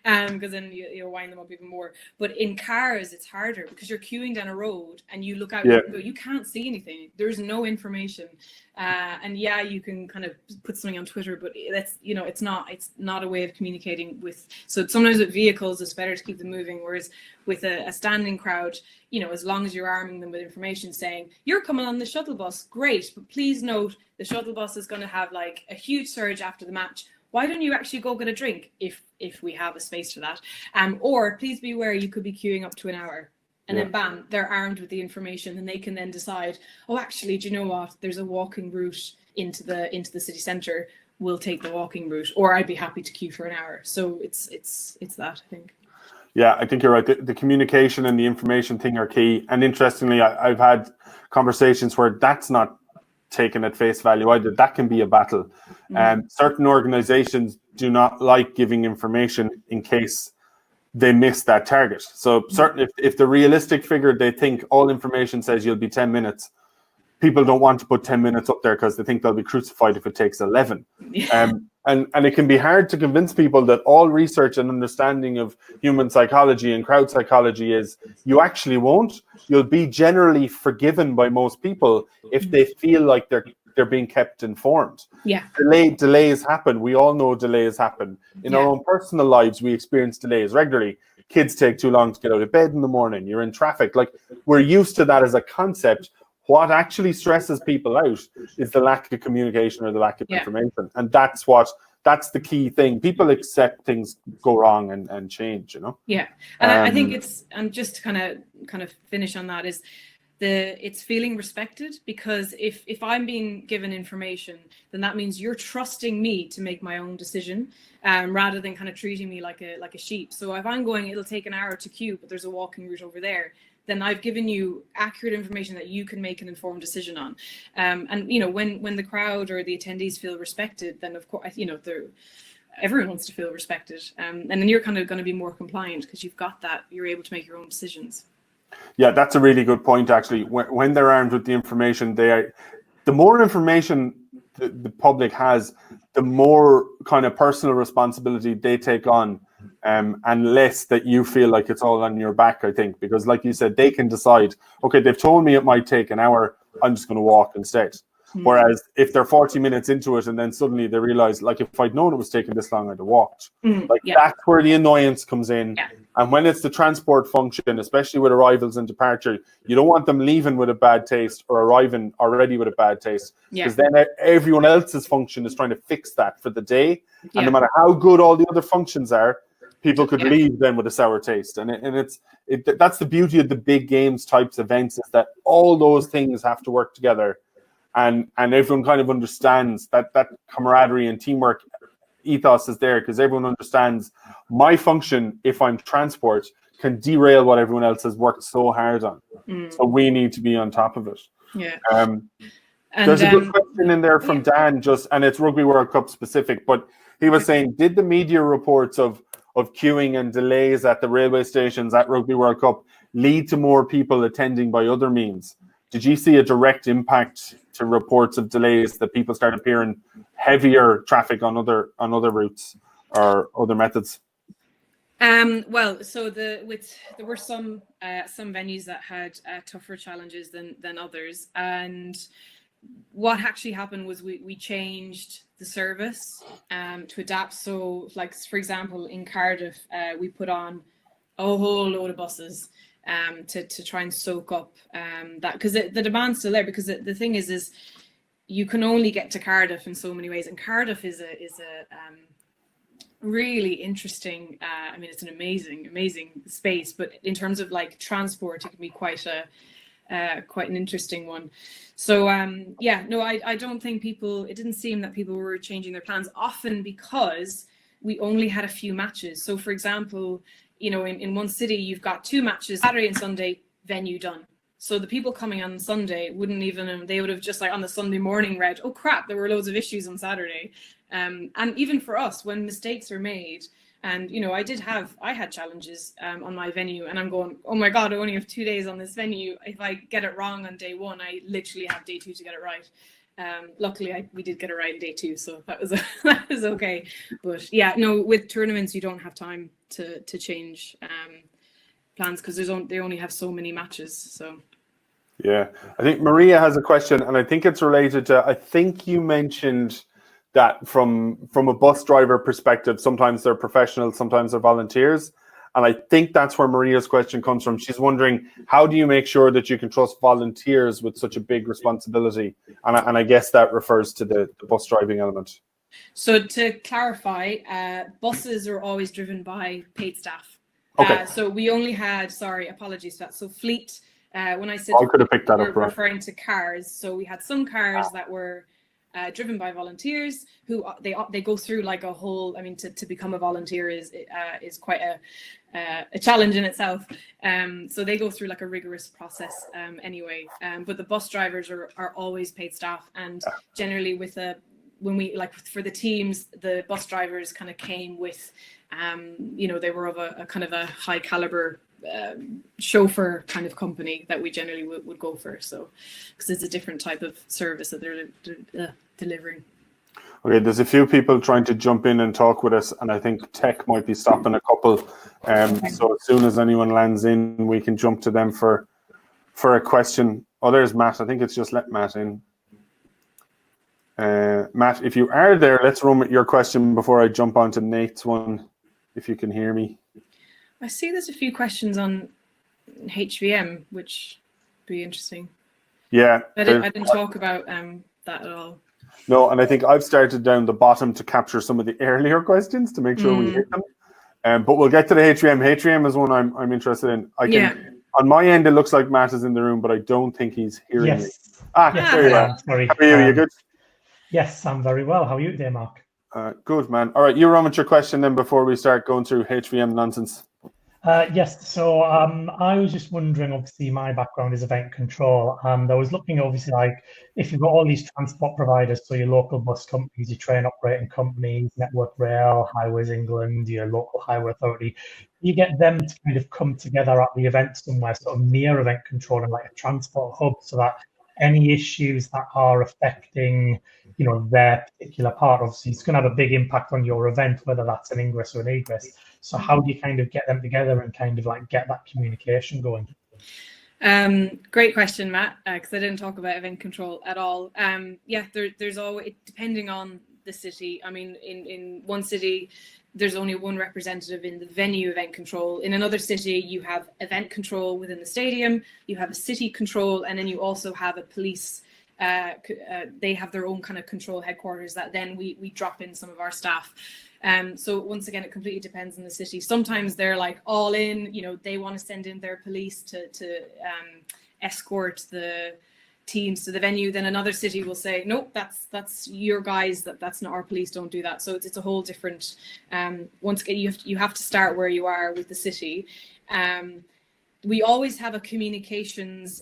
because then you'll wind them up even more. But in cars, it's harder because you're queuing down a road and you look out, you can't see anything. There's no information. And you can kind of put something on Twitter, but that's, it's not a way of communicating with. So sometimes with vehicles, it's better to keep them moving. Whereas with a standing crowd, as long as you're arming them with information saying, you're coming on the shuttle bus, great, but please note the shuttle bus is going to have like a huge surge after the match. Why don't you actually go get a drink if we have a space for that? Or please be aware you could be queuing up to an hour. And then bam, they're armed with the information, and they can then decide, oh, actually, do you know what? There's a walking route into the city centre. We'll take the walking route, or I'd be happy to queue for an hour. So it's that, I think. Yeah, I think you're right. The communication and the information thing are key. And interestingly, I've had conversations where that's not taken at face value either. That can be a battle. Certain organizations do not like giving information in case they miss that target. So certainly if the realistic figure, they think all information says you'll be 10 minutes, people don't want to put 10 minutes up there because they think they'll be crucified if it takes 11. And it can be hard to convince people that all research and understanding of human psychology and crowd psychology is you actually won't. You'll be generally forgiven by most people if they feel like they're being kept informed. Delays happen. We all know delays happen. In our own personal lives, we experience delays regularly. Kids take too long to get out of bed in the morning. You're in traffic. Like, we're used to that as a concept. What actually stresses people out is the lack of communication or the lack of information. And that's the key thing. People accept things go wrong and change, Yeah. And I think and just to kind of finish on that is, it's feeling respected, because if I'm being given information, then that means you're trusting me to make my own decision, rather than kind of treating me like a sheep. So if I'm going, it'll take an hour to queue, but there's a walking route over there, then I've given you accurate information that you can make an informed decision on. And you know, when the crowd or the attendees feel respected, then of course, you know, everyone wants to feel respected, and then you're kind of going to be more compliant because you've got that. You're able to make your own decisions. Yeah, that's a really good point, actually. When they're armed with the information, the more information the public has, the more kind of personal responsibility they take on, and less that you feel like it's all on your back, I think. Because like you said, they can decide, okay, they've told me it might take an hour, I'm just going to walk instead. Whereas if they're 40 minutes into it and then suddenly they realize, like, if I'd known it was taking this long, I'd have walked. That's where the annoyance comes in. Yeah. And when it's the transport function, especially with arrivals and departure, you don't want them leaving with a bad taste or arriving already with a bad taste. Because then everyone else's function is trying to fix that for the day. And no matter how good all the other functions are, people could leave then with a sour taste. And that's the beauty of the big games types events, is that all those things have to work together. And everyone kind of understands that camaraderie and teamwork ethos is there, because everyone understands my function, if I'm transport, can derail what everyone else has worked so hard on. So we need to be on top of it. There's a good question in there from Dan, and it's Rugby World Cup specific, but he was saying, did the media reports of queuing and delays at the railway stations at Rugby World Cup lead to more people attending by other means? Did you see a direct impact to reports of delays, that people start appearing heavier traffic on other routes or other methods? Well, so there were some venues that had tougher challenges than others, and what actually happened was we changed the service to adapt. So, like, for example, in Cardiff, we put on a whole load of buses to try and soak up that, because the demand's still there. Because the thing is you can only get to Cardiff in so many ways, and Cardiff is a really interesting. I mean, it's an amazing space, but in terms of like transport, it can be quite an interesting one. So I don't think it didn't seem that people were changing their plans, often because we only had a few matches. So for example, you know, in one city, you've got 2 matches, Saturday and Sunday, venue done. So the people coming on Sunday they would have just, like, on the Sunday morning read, oh crap, there were loads of issues on Saturday. And even for us, when mistakes are made, and, you know, I had challenges on my venue, and I'm going, oh my God, I only have 2 days on this venue. If I get it wrong on day 1, I literally have day 2 to get it right. Luckily, we did get it right in day 2, so that was okay. But yeah, no, with tournaments, you don't have time to change plans, because they only have so many matches. So yeah, I think Maria has a question, and I think it's related to, I think you mentioned that from a bus driver perspective, sometimes they're professionals, sometimes they're volunteers. And I think that's where Maria's question comes from. She's wondering, how do you make sure that you can trust volunteers with such a big responsibility? And I guess that refers to the bus driving element. So to clarify, buses are always driven by paid staff. Okay. So we only had, apologies for that. So fleet, when I said I could have picked that up, right? Referring to cars. So we had some cars that were driven by volunteers who they go through like a whole, I mean, to become a volunteer is quite a challenge in itself. So they go through like a rigorous process anyway. But the bus drivers are always paid staff, and generally when we, like, for the teams, the bus drivers kind of came with, you know, they were of a kind of a high caliber chauffeur kind of company that we generally would go for. So, because it's a different type of service that they're delivering. Okay, there's a few people trying to jump in and talk with us, and I think tech might be stopping a couple. So as soon as anyone lands in, we can jump to them for a question. Oh, there's Matt. I think it's just let Matt in. Matt, if you are there, let's run with your question before I jump on to Nate's one, if you can hear me. I see there's a few questions on HVM, which would be interesting. Yeah. I didn't talk about that at all. No, and I think I've started down the bottom to capture some of the earlier questions to make sure we hit them. But we'll get to the HVM. HVM is one I'm interested in. On my end, it looks like Matt is in the room, but I don't think he's hearing me. Yes. Yes, there you are. Sorry. How are you? You good? Yes, I'm very well. How are you today, Mark? Good, man. All right, you run with your question then before we start going through HVM nonsense. Yes, so I was just wondering, obviously my background is event control, and I was looking obviously like if you've got all these transport providers, so your local bus companies, your train operating companies, Network Rail, Highways England, your local highway authority, you get them to kind of come together at the event somewhere, sort of near event control and like a transport hub, so that any issues that are affecting, you know, their particular part, obviously it's going to have a big impact on your event, whether that's an ingress or an egress. So how do you kind of get them together and kind of like get that communication going? Great question, Matt, because I didn't talk about event control at all. Yeah, there's always, depending on the city. I mean, in one city, there's only one representative in the venue event control. In another city, you have event control within the stadium, you have a city control, and then you also have a police. They have their own kind of control headquarters that then we drop in some of our staff. So once again, it completely depends on the city. Sometimes they're like all in, you know, they want to send in their police to escort the teams to the venue. Then another city will say, nope, that's your guys, that's not our police, don't do that. So it's a whole different, once again, you have to start where you are with the city. We always have a communications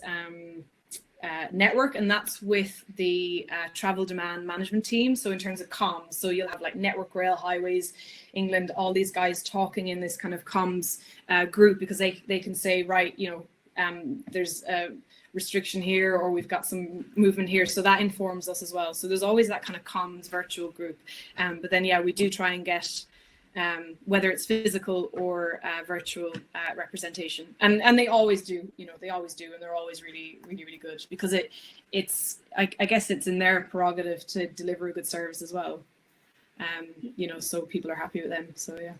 network, and that's with the travel demand management team. So in terms of comms, so you'll have like Network Rail, Highways England, all these guys talking in this kind of comms group, because they can say, right, you know, there's a restriction here, or we've got some movement here, so that informs us as well. So there's always that kind of comms virtual group, but then yeah, we do try and get whether it's physical or virtual representation, and they always do, you know, they always do, and they're always really good, because it's I guess it's in their prerogative to deliver a good service as well, you know, so people are happy with them. So yeah.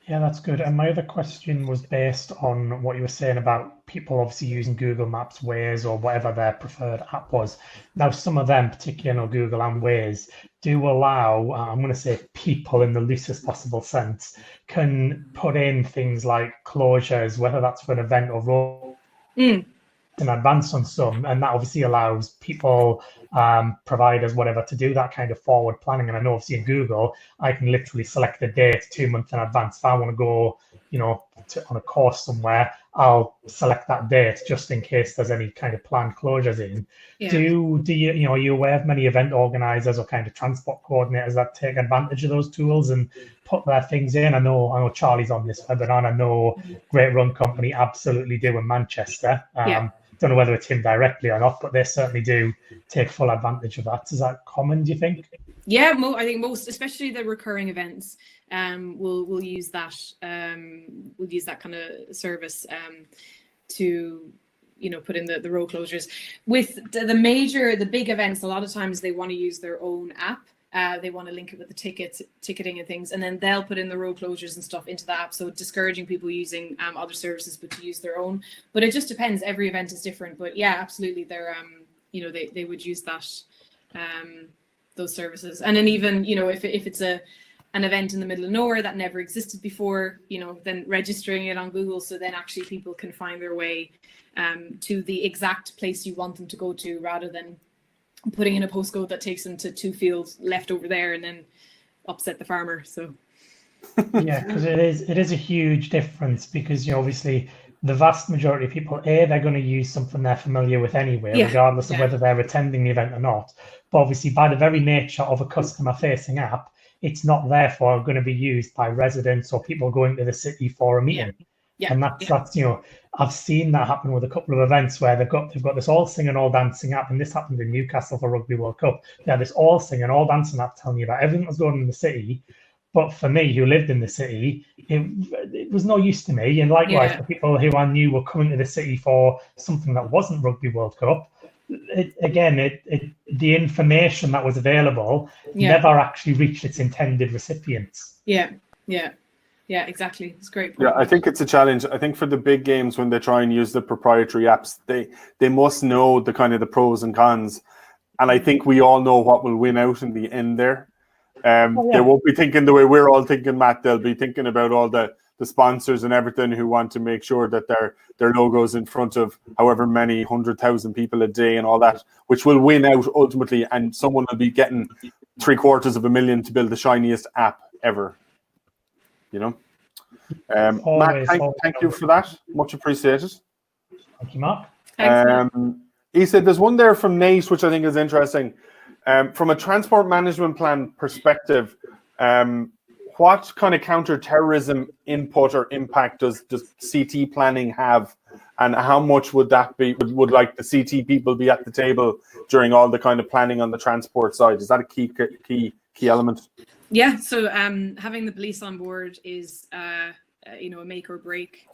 Yeah, that's good. And my other question was based on what you were saying about people obviously using Google Maps, Waze, or whatever their preferred app was. Now, some of them, particularly on Google and Waze, do allow, I'm going to say people in the loosest possible sense, can put in things like closures, whether that's for an event or road in advance on some, and that obviously allows people, providers, whatever, to do that kind of forward planning. And I know obviously in Google, I can literally select a date 2 months in advance. If I want to go, you know, on a course somewhere, I'll select that date just in case there's any kind of planned closures in. Yeah. Do you, you know, are you aware of many event organizers or kind of transport coordinators that take advantage of those tools and put their things in? I know Charlie's on this webinar. I know Great Run Company absolutely do in Manchester. Don't know whether it's him directly or not, but they certainly do take full advantage of that. Is that common, do you think? Yeah, I think most, especially the recurring events, will use that. We'll use that kind of service to, you know, put in the road closures. With the big events, a lot of times they want to use their own app. They want to link it with the ticketing and things, and then they'll put in the road closures and stuff into the app. So discouraging people using other services, but to use their own. But it just depends. Every event is different. But yeah, absolutely, they're you know, they would use that those services. And then even, you know, if it's an event in the middle of nowhere that never existed before, you know, then registering it on Google, so then actually people can find their way to the exact place you want them to go to, rather than putting in a postcode that takes them to 2 fields left over there and then upset the farmer. So yeah, because it is a huge difference, because, you know, obviously the vast majority of people, they're going to use something they're familiar with anyway, regardless of whether they're attending the event or not. But obviously, by the very nature of a customer-facing app, it's not therefore going to be used by residents or people going to the city for a meeting. And that's you know, I've seen that happen with a couple of events where they've got this all singing, all dancing app, and this happened in Newcastle for Rugby World Cup. They had this all singing, all dancing app telling you about everything that was going on in the city. But for me, who lived in the city, it was no use to me. And likewise, for people who I knew were coming to the city for something that wasn't Rugby World Cup, the information that was available never actually reached its intended recipients. Yeah, exactly. It's great. Yeah, I think it's a challenge. I think for the big games, when they try and use the proprietary apps, they must know the kind of the pros and cons. And I think we all know what will win out in the end there. They won't be thinking the way we're all thinking, Matt. They'll be thinking about all the the sponsors and everything who want to make sure that their logos in front of however many 100,000 people a day and all that, which will win out ultimately, and someone will be getting $750,000 to build the shiniest app ever. You know, Matt, thank you for that. Much appreciated. Thank you, Mark. He said there's one there from Nate, which I think is interesting. From a transport management plan perspective, what kind of counter-terrorism input or impact does CT planning have, and how much would that be? Would like the CT people be at the table during all the kind of planning on the transport side? Is that a key element? Yeah. So having the police on board is a make or break.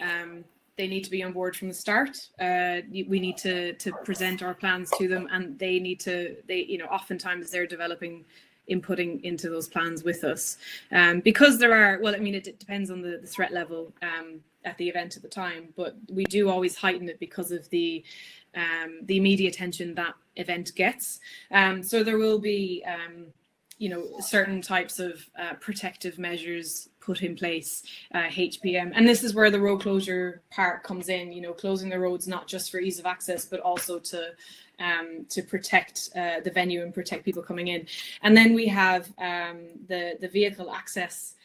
They need to be on board from the start. We need to present our plans to them, and oftentimes they're inputting into those plans with us. Because there are, it depends on the threat level at the event at the time, but we do always heighten it because of the media attention that event gets. So there will be, certain types of protective measures put in place, HPM, and this is where the road closure part comes in. Closing the roads not just for ease of access, but also to protect the venue and protect people coming in. And then we have the vehicle access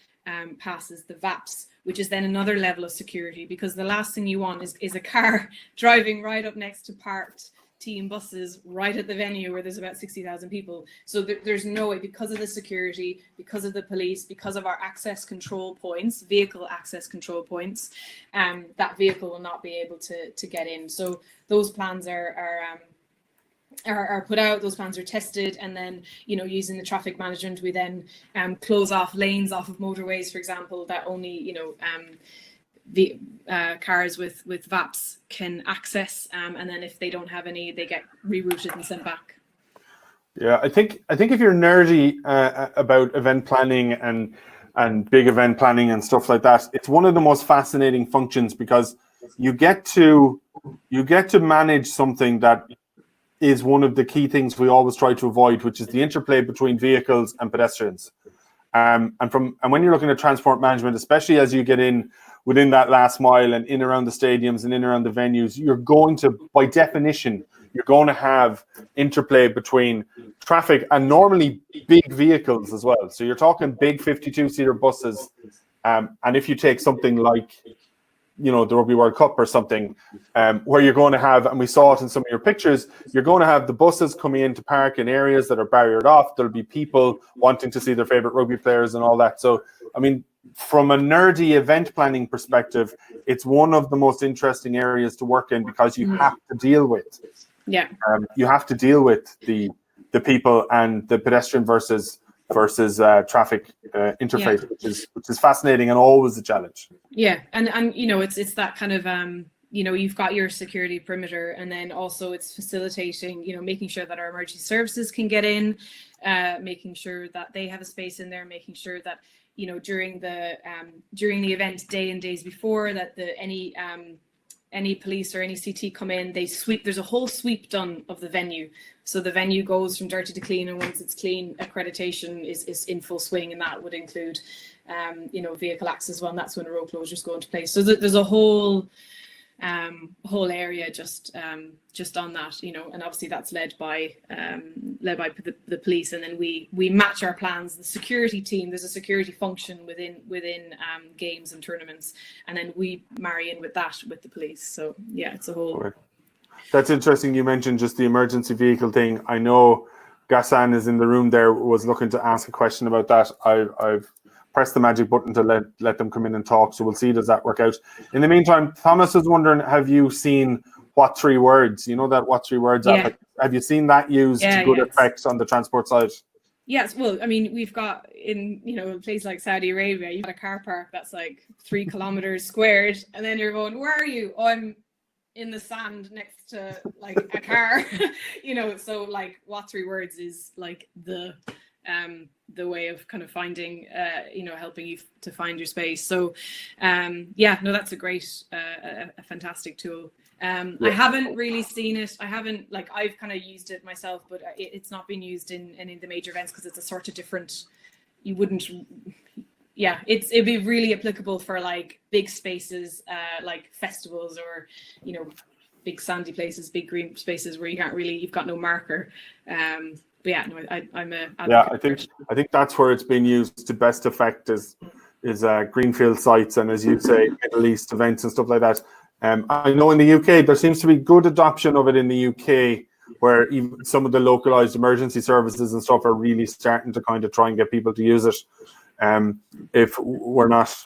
passes, the VAPs, which is then another level of security, because the last thing you want is a car driving right up next to parked team buses right at the venue where there's about 60,000 people. So there's no way, because of the security, because of the police, because of our access control points, vehicle access control points, that vehicle will not be able to get in. So those plans are put out, those plans are tested, and then using the traffic management, we then close off lanes off of motorways, for example, that only the cars with VAPs can access, and then if they don't have any, they get rerouted and sent back. Yeah, I think if you're nerdy about event planning and big event planning and stuff like that, it's one of the most fascinating functions, because you get to manage something that is one of the key things we always try to avoid, which is the interplay between vehicles and pedestrians. And when you're looking at transport management, especially as you get in within that last mile and in around the stadiums and in around the venues, you're going to, by definition, you're going to have interplay between traffic and normally big vehicles as well. So you're talking big 52-seater buses. And if you take something like, the Rugby World Cup or something, where you're going to have, and we saw it in some of your pictures, you're going to have the buses coming in to park in areas that are barriered off. There'll be people wanting to see their favorite rugby players and all that. So, from a nerdy event planning perspective, it's one of the most interesting areas to work in, because you have to deal with. Yeah. You have to deal with the people and the pedestrian versus traffic interface, which is fascinating and always a challenge. Yeah, and it's that kind of you've got your security perimeter, and then also it's facilitating, making sure that our emergency services can get in, making sure that they have a space in there, making sure that during the event day and days before, that any police or any CT come in, they sweep. There's a whole sweep done of the venue. So the venue goes from dirty to clean, and once it's clean, accreditation is in full swing, and that would include, vehicle access as well. And that's when road closures go into place. So there's a whole area just on that, and obviously that's led by the police, and then we match our plans. The security team, there's a security function within games and tournaments, and then we marry in with the police. So yeah, it's a whole. Right. That's interesting. You mentioned just the emergency vehicle thing. I know Gassan is in the room there, was looking to ask a question about that. I've press the magic button to let them come in and talk. So we'll see, does that work out? In the meantime, Thomas is wondering, have you seen What Three Words? You know that What Three Words app? Have you seen that used to good effect on the transport side? Yes, well, we've got in, a place like Saudi Arabia, you've got a car park that's like 3 kilometers squared, and then you're going, where are you? Oh, I'm in the sand next to like a car, so like What Three Words is like the way of kind of finding, helping you to find your space. So, that's a great, a fantastic tool. I haven't really seen it. I've kind of used it myself, but it's not been used in any of the major events, because it's a sort of different, you wouldn't yeah, it'd be really applicable for like big spaces, like festivals, or big sandy places, big green spaces where you've got no marker. But yeah, no, I'm a advocate. I think that's where it's been used to best effect is greenfield sites, and as you say, Middle East events and stuff like that. I know in the UK there seems to be good adoption of it in the UK, where even some of the localized emergency services and stuff are really starting to kind of try and get people to use it. If we're not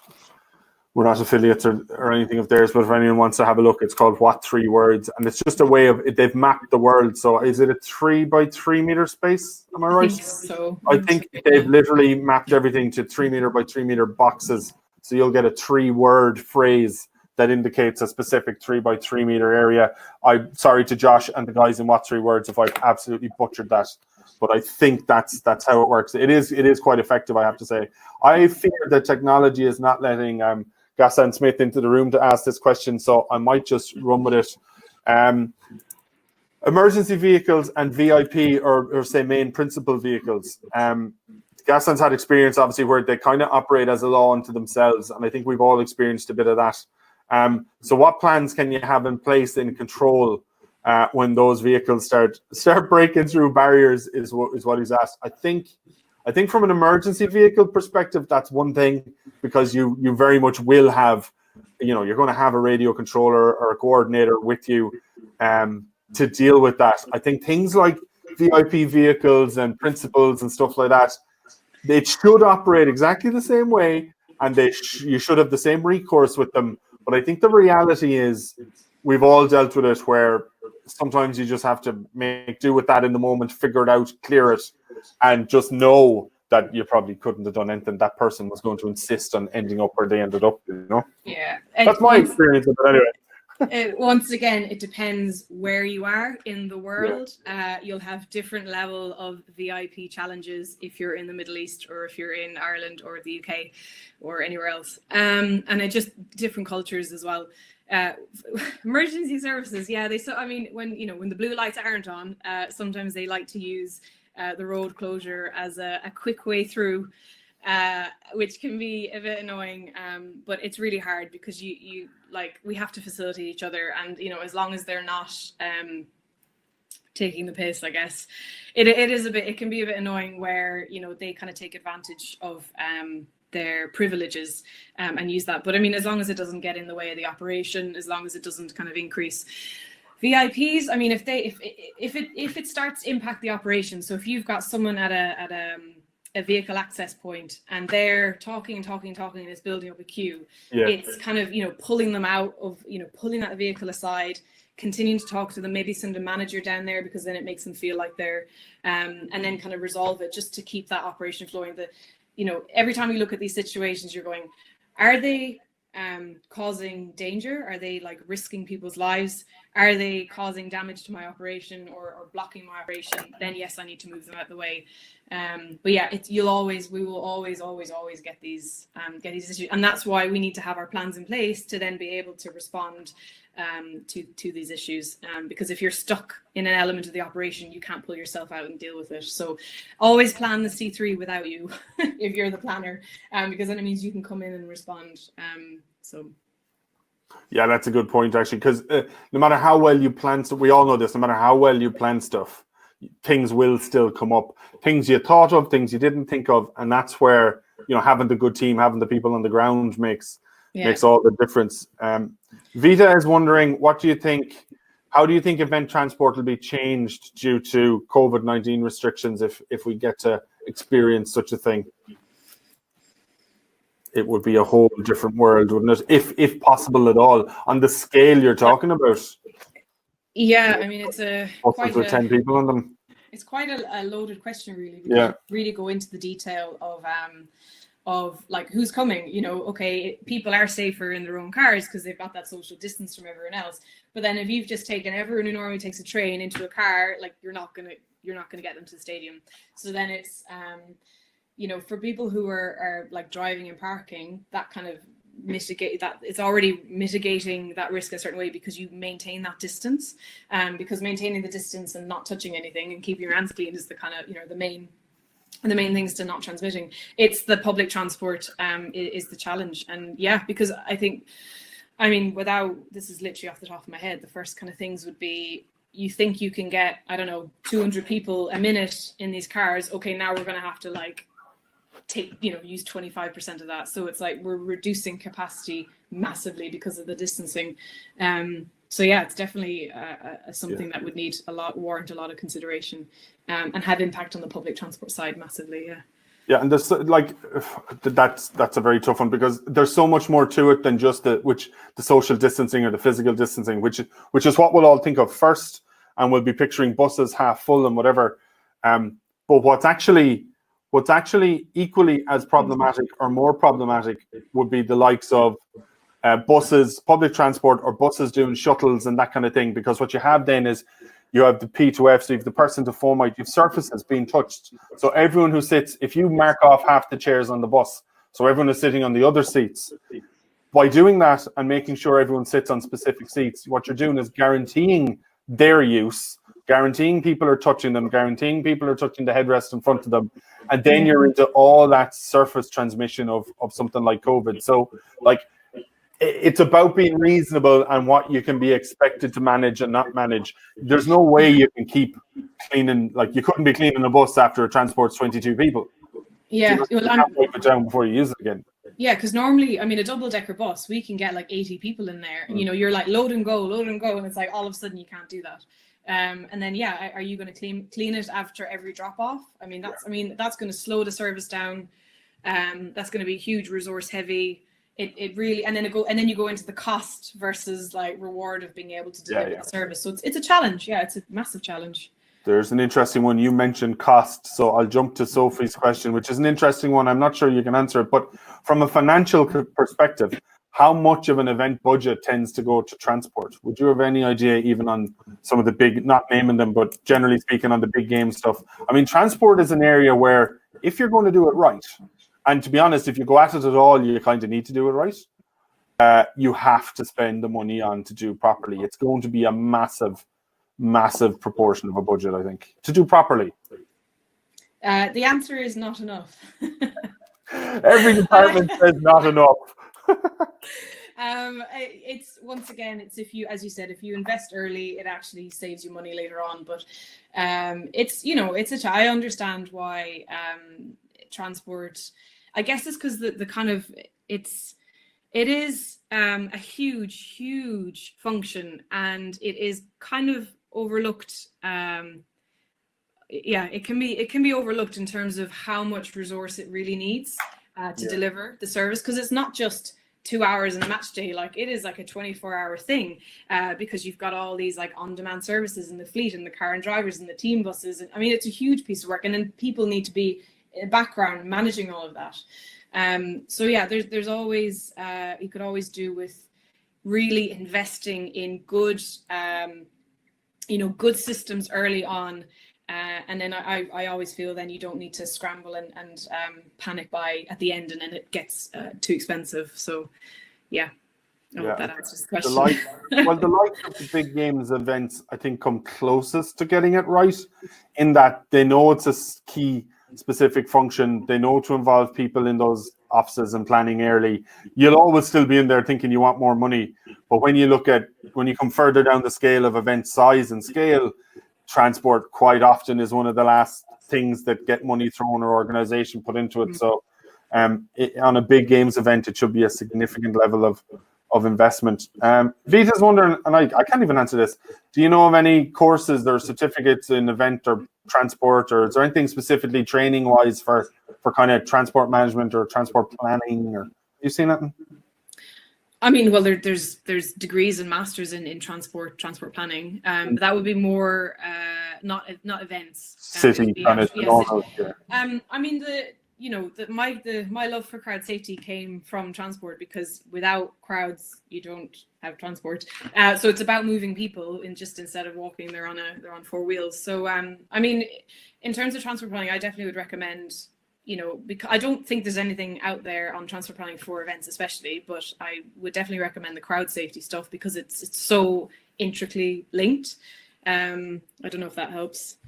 affiliates or anything of theirs, but if anyone wants to have a look, it's called What 3 Words, and it's just a way of they've mapped the world. So is it a 3 by 3 meter space? Am I right? I think so. I think they've literally mapped everything to 3 meter by 3 meter boxes. So you'll get a 3-word phrase that indicates a specific 3 by 3 meter area. I'm sorry to Josh and the guys in What 3 Words if I've absolutely butchered that, but I think that's how it works. It is quite effective, I have to say. I fear that technology is not letting Gassan Smith into the room to ask this question, so I might just run with it. Emergency vehicles and VIP, or say main principal vehicles. Gassan's had experience, obviously, where they kind of operate as a law unto themselves, and I think we've all experienced a bit of that. So what plans can you have in place in control when those vehicles start breaking through barriers is what he's asked. I think from an emergency vehicle perspective, that's one thing, because you very much will have, you're going to have a radio controller or a coordinator with you to deal with that. I think things like VIP vehicles and principals and stuff like that, they should operate exactly the same way, and you should have the same recourse with them. But I think the reality is we've all dealt with it, where sometimes you just have to make do with that in the moment, figure it out, clear it, and just know that you probably couldn't have done anything. That person was going to insist on ending up where they ended up, Yeah. That's my experience of it anyway. Once again, it depends where you are in the world. You'll have different level of VIP challenges if you're in the Middle East, or if you're in Ireland or the UK or anywhere else. And it just different cultures as well. Emergency services, when the blue lights aren't on, sometimes they like to use the road closure as a quick way through, which can be a bit annoying, but it's really hard because we have to facilitate each other, and as long as they're not taking the piss, I guess it can be a bit annoying where they kind of take advantage of their privileges and use that. But I mean, as long as it doesn't get in the way of the operation, as long as it doesn't kind of increase VIPs, I mean, if it starts to impact the operation, so if you've got someone at a vehicle access point and they're talking and it's building up a queue, it's kind of pulling them out of pulling that vehicle aside, continuing to talk to them, maybe send a manager down there, because then it makes them feel like they're and then kind of resolve it, just to keep that operation flowing. Every time you look at these situations, you're going, are they causing danger? Are they risking people's lives? Are they causing damage to my operation or blocking my operation? Then yes, I need to move them out of the way. But yeah, we will always get these issues, and that's why we need to have our plans in place to then be able to respond to these issues, because if you're stuck in an element of the operation, you can't pull yourself out and deal with it. So always plan the C3 without you if you're the planner, because then it means you can come in and respond. Yeah, that's a good point, actually, because no matter how well you plan stuff, we all know this, no matter how well you plan stuff, things will still come up, things you thought of, things you didn't think of, and that's where having the good team, having the people on the ground makes all the difference. Vita is wondering, how do you think event transport will be changed due to COVID-19 restrictions if we get to experience such a thing? It would be a whole different world, wouldn't it? If possible at all, on the scale you're talking about. Yeah, I mean, it's quite with 10 people on them. It's quite a loaded question, really, because you really go into the detail of who's coming. Okay, people are safer in their own cars because they've got that social distance from everyone else. But then if you've just taken everyone who normally takes a train into a car, you're not gonna get them to the stadium. So then it's for people who are driving and parking, that kind of mitigate that. It's already mitigating that risk a certain way, because you maintain that distance, because maintaining the distance and not touching anything and keeping your hands clean is the kind of the main the main things to not transmitting. It's the public transport is the challenge. And yeah, because I mean, without, this is literally off the top of my head, the first kind of things would be, you think you can get, I don't know, 200 people a minute in these cars. Okay, now we're going to have to like use 25% of that. So it's like we're reducing capacity massively because of the distancing. So yeah, it's definitely something that would warrant a lot of consideration, and have impact on the public transport side massively. Yeah. Yeah, and there's that's a very tough one, because there's so much more to it than just the social distancing or the physical distancing, which is what we'll all think of first, and we'll be picturing buses half full and whatever. But what's actually equally as problematic or more problematic would be the likes of buses, public transport, or buses doing shuttles and that kind of thing, because what you have then is you have the P2F, so you have the person to foam, you have surfaces being touched. So everyone who sits, if you mark off half the chairs on the bus, so everyone is sitting on the other seats, by doing that and making sure everyone sits on specific seats, what you're doing is guaranteeing their use, guaranteeing people are touching them, guaranteeing people are touching the headrest in front of them, and then you're into all that surface transmission of something like COVID. So like, it's about being reasonable and what you can be expected to manage and not manage. There's no way you can keep cleaning, like you couldn't be cleaning a bus after it transports 22 people. Yeah, you have to wipe it down before you use it again. Yeah, because normally, I mean, a double-decker bus, we can get like 80 people in there. And, you're like load and go, and it's like all of a sudden you can't do that. And then yeah, are you going to clean it after every drop off? I mean, that's going to slow the service down. That's going to be huge resource heavy. It really, and then you go into the cost versus like reward of being able to deliver the service. So it's a challenge. Yeah, it's a massive challenge. There's an interesting one. You mentioned cost, so I'll jump to Sophie's question, which is an interesting one. I'm not sure you can answer it, but from a financial perspective, how much of an event budget tends to go to transport? Would you have any idea, even on some of the big, not naming them, but generally speaking on the big game stuff? I mean, transport is an area where if you're going to do it right, and to be honest, if you go at it at all, you kind of need to do it right. You have to spend the money on to do properly. It's going to be a massive proportion of a budget, I think, to do properly. The answer is not enough. Every department says not enough. It's once again, it's if you, as you said, if you invest early, it actually saves you money later on. But I understand why transport. I guess it's because the kind of it is a huge function, and it is kind of overlooked. It can be overlooked in terms of how much resource it really needs to deliver the service, because it's not just 2 hours in a match day. Like, it is like a 24-hour thing, because you've got all these like on-demand services in the fleet and the car and drivers and the team buses. And I mean, it's a huge piece of work, and then people need to be in the background managing all of that. So yeah, there's always you could always do with really investing in good good systems early on, and then I always feel then you don't need to scramble and panic buy at the end, and then it gets too expensive. So yeah, I hope that answers the question. The likes of the big games events, I think, come closest to getting it right, in that they know it's a key specific function. They know to involve people in those offices and planning early. You'll always still be in there thinking you want more money, but when you come further down the scale of event size and scale, transport quite often is one of the last things that get money thrown or organization put into it. So on a big games event, it should be a significant level of investment. Vita's wondering, and I can't even answer this, do you know of any courses or certificates in event or transport, or is there anything specifically training wise for kind of transport management or transport planning, or have you seen that? I mean, well, there's degrees and masters in transport planning. That would be more not events. City kind of. I mean, my love for crowd safety came from transport, because without crowds you don't have transport. So it's about moving people instead of walking. They're on four wheels. So I mean, in terms of transport planning, I definitely would recommend. Because I don't think there's anything out there on transport planning for events, especially, but I would definitely recommend the crowd safety stuff, because it's so intricately linked. I don't know if that helps.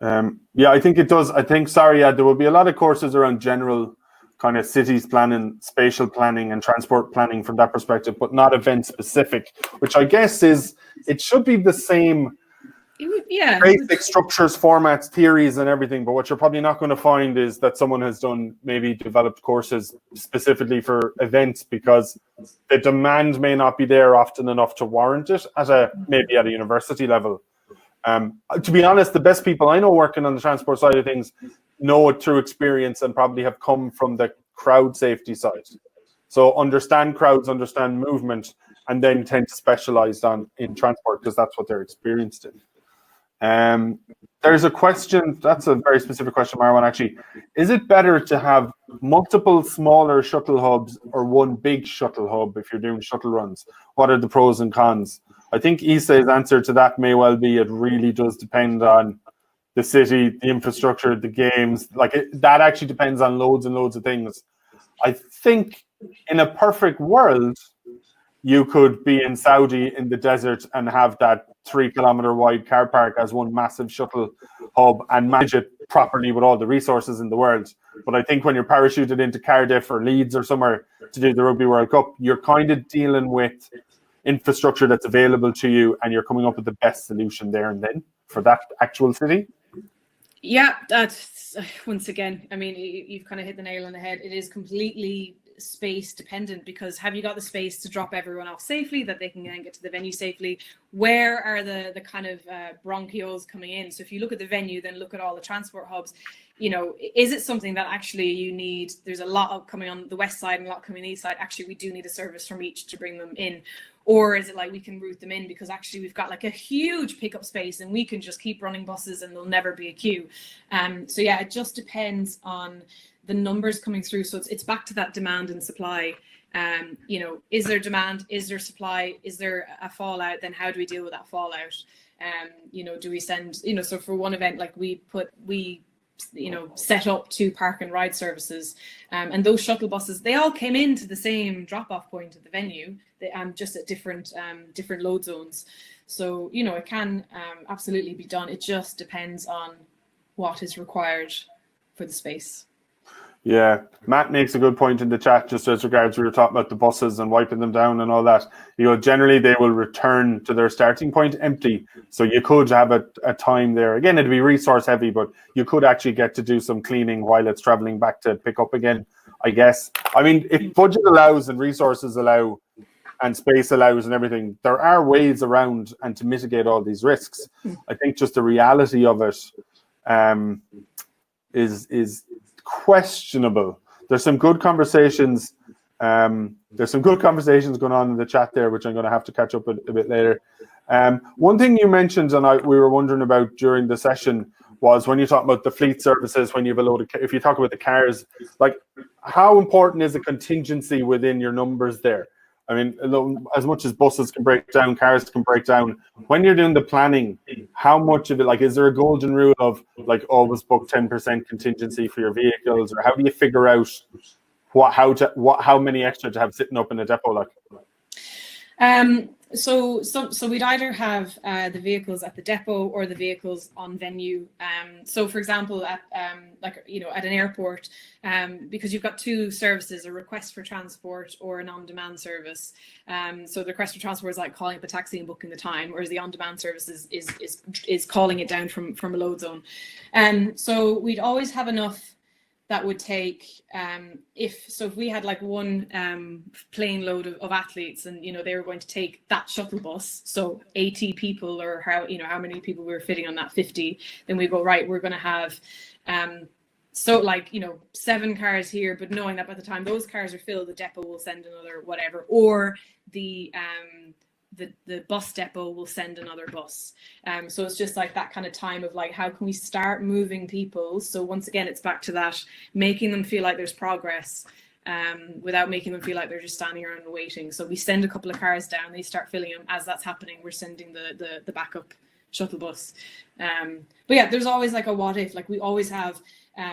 Yeah, I think it does. I think, there will be a lot of courses around general kind of cities planning, spatial planning and transport planning from that perspective, but not event specific, which I guess it should be the same basic structures, formats, theories and everything. But what you're probably not going to find is that someone has maybe developed courses specifically for events, because the demand may not be there often enough to warrant it maybe at a university level. To be honest, the best people I know working on the transport side of things know it through experience and probably have come from the crowd safety side. So understand crowds, understand movement, and then tend to specialize in transport because that's what they're experienced in. There's a question, that's a very specific question, Marwan, actually. Is it better to have multiple smaller shuttle hubs or one big shuttle hub if you're doing shuttle runs? What are the pros and cons? I think Ise's answer to that may well be it really does depend on the city, the infrastructure, the games. That actually depends on loads and loads of things. I think in a perfect world, you could be in Saudi in the desert and have that 3 kilometer wide car park as one massive shuttle hub and manage it properly with all the resources in the world. But I think when you're parachuted into Cardiff or Leeds or somewhere to do the Rugby World Cup, you're kind of dealing with infrastructure that's available to you and you're coming up with the best solution there and then for that actual city. Yeah, that's once again, I mean, you've kind of hit the nail on the head. It is completely space dependent, because have you got the space to drop everyone off safely that they can then get to the venue safely? Where are the kind of bronchioles coming in? So if you look at the venue, then look at all the transport hubs. Is it something that actually you need? There's a lot coming on the west side and a lot coming on the east side. Actually, we do need a service from each to bring them in. Or is it like we can route them in because actually we've got like a huge pickup space and we can just keep running buses and there'll never be a queue. So yeah, it just depends on the numbers coming through. So it's back to that demand and supply. Is there demand? Is there supply? Is there a fallout? Then how do we deal with that fallout? Do we send, so for one event, like we set up 2 park and ride services, and those shuttle buses, they all came into the same drop-off point at the venue, just at different load zones. So it can absolutely be done. It just depends on what is required for the space. Yeah, Matt makes a good point in the chat just as regards we were talking about the buses and wiping them down and all that. Generally they will return to their starting point empty. So you could have a time there. Again, it'd be resource heavy, but you could actually get to do some cleaning while it's traveling back to pick up again, I guess. I mean, if budget allows and resources allow and space allows and everything, there are ways around and to mitigate all these risks. I think just the reality of it is questionable. There's some good conversations. There's some good conversations going on in the chat there, which I'm going to have to catch up with a bit later. One thing you mentioned, and we were wondering about during the session, was when you talk about the fleet services, when you have a load of, if you talk about the cars, like how important is a contingency within your numbers there? I mean, as much as buses can break down, cars can break down. When you're doing the planning, how much of it, like, is there a golden rule of like always book 10% contingency for your vehicles, or how do you figure out how many extra to have sitting up in a depot? Like, so we'd either have the vehicles at the depot or the vehicles on venue. So for example, at an airport, because you've got 2 services, a request for transport or an on-demand service. So the request for transport is like calling up a taxi and booking the time, whereas the on-demand service is calling it down from a load zone. So we'd always have enough that would take, if we had like one plane load of athletes, and they were going to take that shuttle bus, so 80 people, or how many people we were fitting on that 50, then we go, right, we're going to have 7 cars here, but knowing that by the time those cars are filled, the depot will send another whatever, or the bus depot will send another bus. So it's just like that kind of time of like, how can we start moving people? So once again, it's back to that, making them feel like there's progress, without making them feel like they're just standing around and waiting. So we send a couple of cars down, they start filling them. As that's happening, we're sending the backup shuttle bus. But yeah, there's always like a what if, like we always have,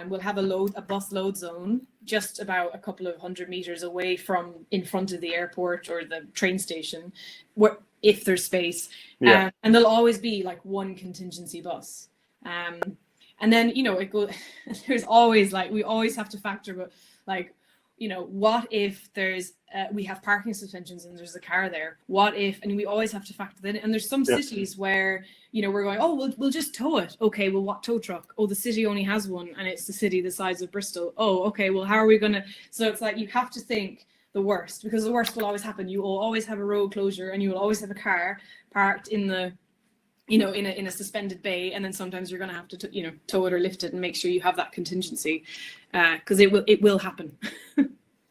we'll have a bus load zone just about a couple of 100 meters away from in front of the airport or the train station, where if there's space. And there'll always be like one contingency bus. And then, you know, it goes, there's always like, we always have to factor, but like, you know, what if there's, we have parking suspensions and there's a car there? What if, and we always have to factor that in. And there's some cities where, you know, we're going, oh, we'll just tow it. Okay, well, what tow truck? Oh, the city only has one and it's the city the size of Bristol. Oh, okay, well, how are we going to, so it's like, you have to think the worst, because the worst will always happen. You will always have a road closure and you will always have a car parked in the, you know, in a suspended bay, and then sometimes you're going to have to, you know, tow it or lift it and make sure you have that contingency, because it will happen.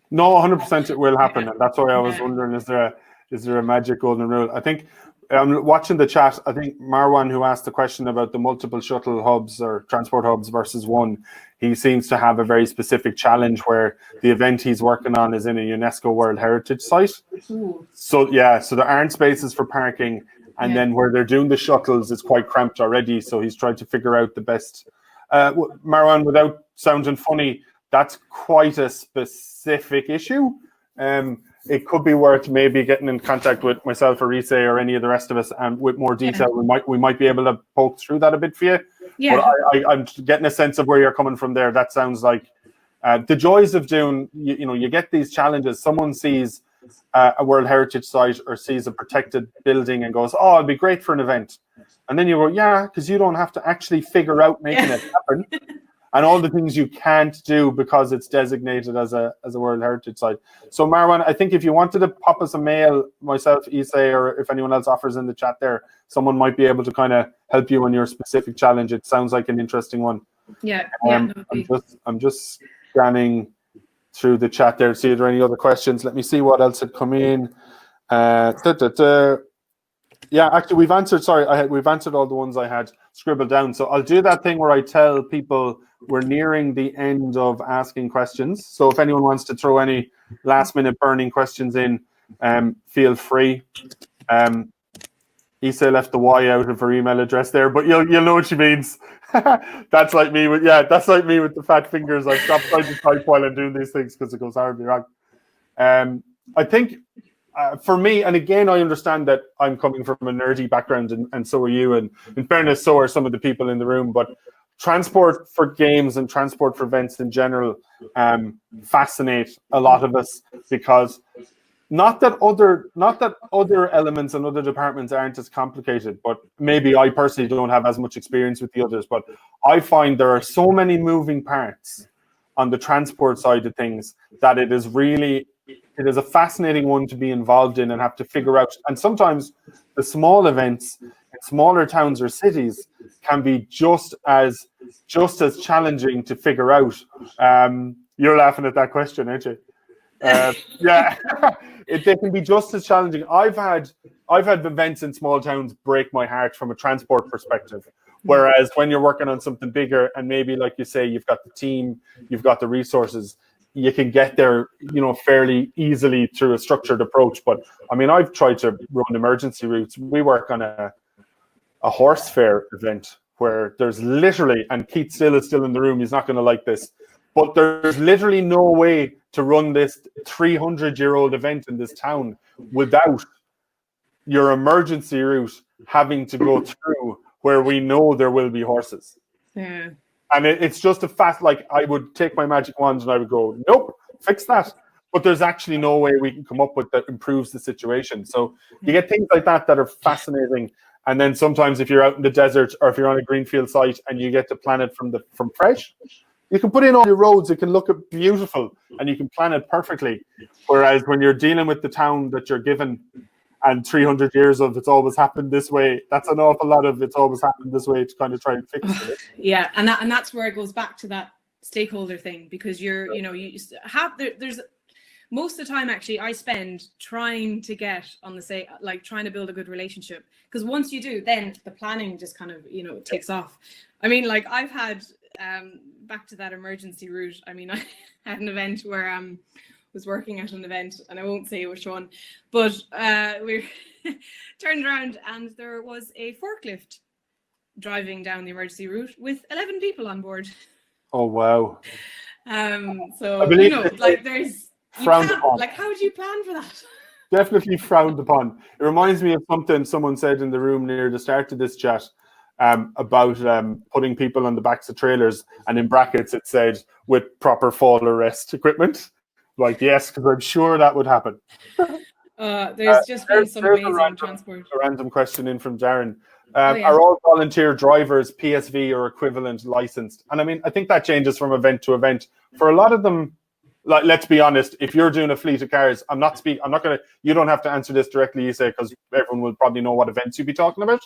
No, 100% it will happen, and that's why I was wondering, is there a magic golden rule? I think I'm watching the chat. I think Marwan, who asked the question about the multiple shuttle hubs or transport hubs versus one, he seems to have a very specific challenge where the event he's working on is in a UNESCO World Heritage Site. Ooh. So there aren't spaces for parking. And then where they're doing the shuttles, it's quite cramped already. So he's trying to figure out the best. Marwan, without sounding funny, that's quite a specific issue. It could be worth maybe getting in contact with myself or Íse or any of the rest of us, and with more detail, we might be able to poke through that a bit for you. Yeah. But I'm getting a sense of where you're coming from there. That sounds like the joys of doing. You know, you get these challenges. Someone sees a World Heritage Site or sees a protected building and goes, oh, it'd be great for an event. And then you go, yeah, because you don't have to actually figure out making it happen. And all the things you can't do because it's designated as a World Heritage Site. So Marwan, I think if you wanted to pop us a mail, myself, Íse, or if anyone else offers in the chat there, someone might be able to kind of help you on your specific challenge. It sounds like an interesting one. Yeah. I'm just scanning through the chat there to see if there are any other questions. Let me see what else had come in. Yeah, actually, we've answered all the ones I had scribbled down. So I'll do that thing where I tell people we're nearing the end of asking questions. So if anyone wants to throw any last-minute burning questions in, feel free. Íse left the Y out of her email address there, but you'll know what she means. That's like me with the fat fingers. I stopped trying to type while I'm doing these things because it goes horribly wrong. I think for me, and again, I understand that I'm coming from a nerdy background, and so are you, and in fairness, so are some of the people in the room, but transport for games and transport for events in general fascinate a lot of us, because not that other elements and other departments aren't as complicated, but maybe I personally don't have as much experience with the others, but I find there are so many moving parts on the transport side of things that it is a fascinating one to be involved in and have to figure out. And sometimes the small events in smaller towns or cities can be just as challenging to figure out. You're laughing at that question, aren't you? Yeah, they can be just as challenging. I've had events in small towns break my heart from a transport perspective. Whereas when you're working on something bigger, and maybe like you say, you've got the team, you've got the resources, you can get there, fairly easily through a structured approach. But I mean, I've tried to run emergency routes. We work on a horse fair event where there's literally, and Keith Still is still in the room, he's not going to like this, but there's literally no way to run this 300-year-old event in this town without your emergency route having to go through where we know there will be horses. Yeah. And it's just a fact, like I would take my magic wand and I would go, nope, fix that. But there's actually no way we can come up with that improves the situation. So you get things like that are fascinating. And then sometimes if you're out in the desert or if you're on a greenfield site and you get to plan it from fresh, you can put in all your roads, it can look beautiful and you can plan it perfectly. Whereas when you're dealing with the town that you're given and 300 years of it's always happened this way, that's an awful lot of it's always happened this way to kind of try and fix it. Yeah, and that's where it goes back to that stakeholder thing, because there's most of the time actually I spend trying to get on the trying to build a good relationship, because once you do, then the planning just kind of takes off. I mean, like I've had back to that emergency route. I mean, I had an event where was working at an event, and I won't say which one, but we turned around and there was a forklift driving down the emergency route with 11 people on board. Oh wow! So there's frowned upon. Like, how do you plan for that? Definitely frowned upon. It reminds me of something someone said in the room near the start of this chat. about putting people on the backs of trailers, and in brackets it said with proper fall arrest equipment. Like, yes, because I'm sure that would happen. There's just been some amazing transport. A random question in from Darren. Oh, yeah. Are all volunteer drivers PSV or equivalent licensed? And I mean, I think that changes from event to event. For a lot of them, like, let's be honest, if you're doing a fleet of cars, I'm not gonna, you don't have to answer this directly, Íse, because everyone will probably know what events you'd be talking about.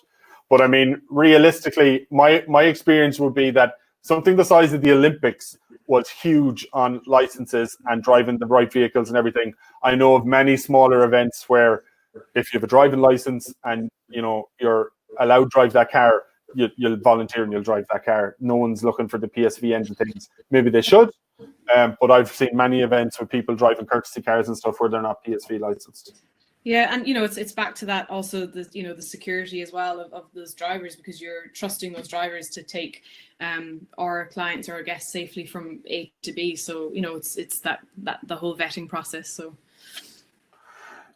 But I mean, realistically, my experience would be that something the size of the Olympics was huge on licenses and driving the right vehicles and everything. I know of many smaller events where if you have a driving license and you're allowed to drive that car, you'll volunteer and you'll drive that car. No one's looking for the PSV end of things. Maybe they should, but I've seen many events with people driving courtesy cars and stuff where they're not PSV licensed. Yeah, and it's back to that also, the security as well of those drivers, because you're trusting those drivers to take our clients or our guests safely from A to B. So it's that the whole vetting process. So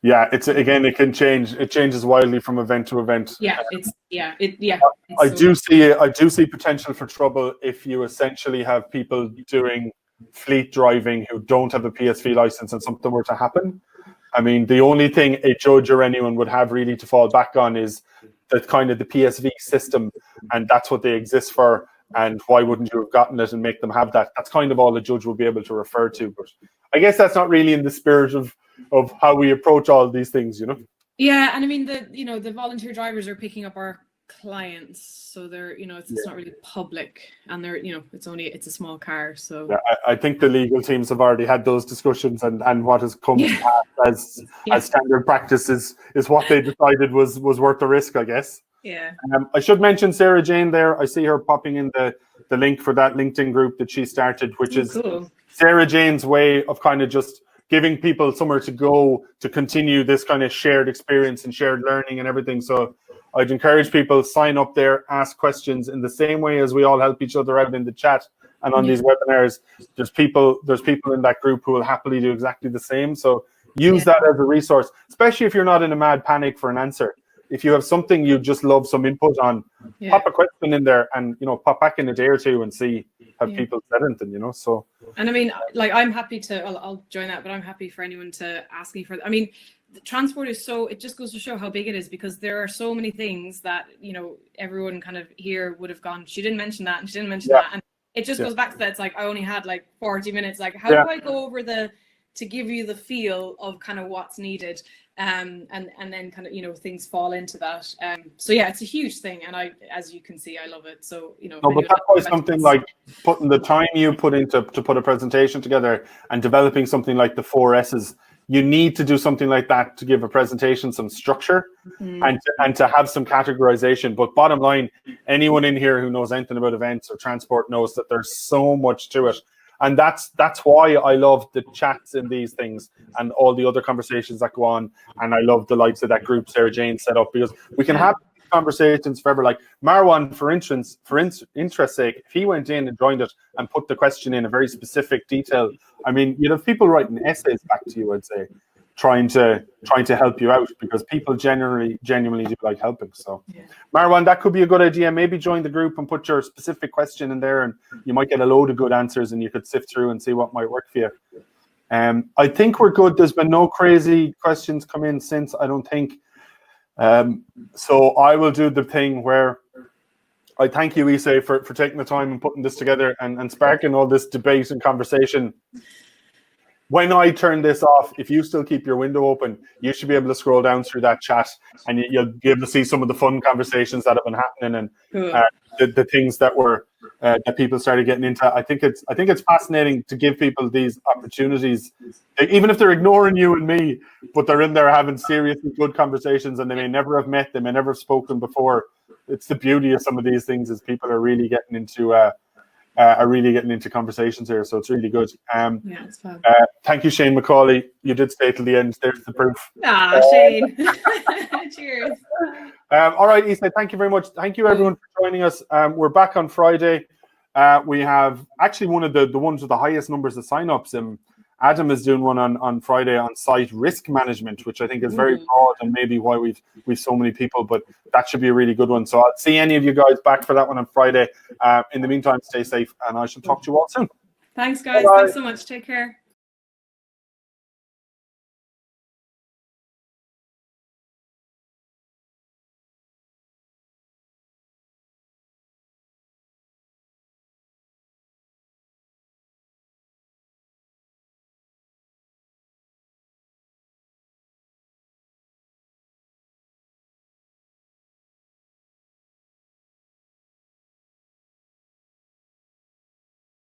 yeah, it can change. It changes wildly from event to event. I do see potential for trouble if you essentially have people doing fleet driving who don't have a PSV license and something were to happen. I mean, the only thing a judge or anyone would have really to fall back on is the kind of the PSV system, and that's what they exist for. And why wouldn't you have gotten it and make them have that? That's kind of all the judge will be able to refer to. But I guess that's not really in the spirit of how we approach all these things, Yeah, and I mean the volunteer drivers are picking up our clients, so they're it's not really public, and they're it's a small car. So yeah, I think the legal teams have already had those discussions, and what has come to pass as standard practice is what they decided was worth the risk, I guess. Yeah. I should mention Sarah Jane there. I see her popping in the link for that LinkedIn group that she started, which is cool. Sarah Jane's way of kind of just giving people somewhere to go to continue this kind of shared experience and shared learning and everything. So I'd encourage people sign up there, ask questions in the same way as we all help each other out in the chat and on these webinars. There's people in that group who will happily do exactly the same. So use that as a resource, especially if you're not in a mad panic for an answer. If you have something you just love some input on, pop a question in there and pop back in a day or two and see how people said anything, so. And I mean, like, I'm happy to, I'll join that, but I'm happy for anyone to ask me for, I mean, the transport is it just goes to show how big it is, because there are so many things that, everyone kind of here would have gone, she didn't mention that and she didn't mention that. And it just goes back to that. It's like, I only had like 40 minutes. Like, how do I go over to give you the feel of kind of what's needed? And then kind of, things fall into that. So yeah, it's a huge thing. And as you can see, I love it. So, No, but that's why something like putting the time you put into to put a presentation together and developing something like the 4 S's, you need to do something like that to give a presentation some structure and to have some categorization. But bottom line, anyone in here who knows anything about events or transport knows that there's so much to it. And that's why I love the chats in these things and all the other conversations that go on. And I love the likes of that group Sarah Jane set up, because we can have conversations forever. Like Marwan, for interest's sake, if he went in and joined it and put the question in a very specific detail, I mean, you'd have people writing essays back to you, I'd say, trying to help you out, because people genuinely do like helping. So Marwan, that could be a good idea. Maybe join the group and put your specific question in there, and you might get a load of good answers and you could sift through and see what might work for you. I think we're good. There's been no crazy questions come in since, I don't think. So I will do the thing where I thank you, Íse, for taking the time and putting this together and sparking all this debate and conversation. When I turn this off, if you still keep your window open, you should be able to scroll down through that chat and you'll be able to see some of the fun conversations that have been happening and the things that were that people started getting into. I think it's fascinating to give people these opportunities, even if they're ignoring you and me, but they're in there having seriously good conversations, and they may never have met, they may never have spoken before. It's the beauty of some of these things, is people are really getting into conversations here, so it's really good. It's fun. Thank you, Shane McCauley. You did stay till the end. There's the proof. Shane. Cheers. All right, Íse, thank you very much. Thank you, everyone, for joining us. We're back on Friday. We have actually one of the ones with the highest numbers of sign-ups, and Adam is doing one on Friday on site risk management, which I think is very broad and maybe why we've so many people, but that should be a really good one. So I'll see any of you guys back for that one on Friday. In the meantime, stay safe, and I shall talk to you all soon. Thanks, guys. Bye-bye. Thanks so much. Take care.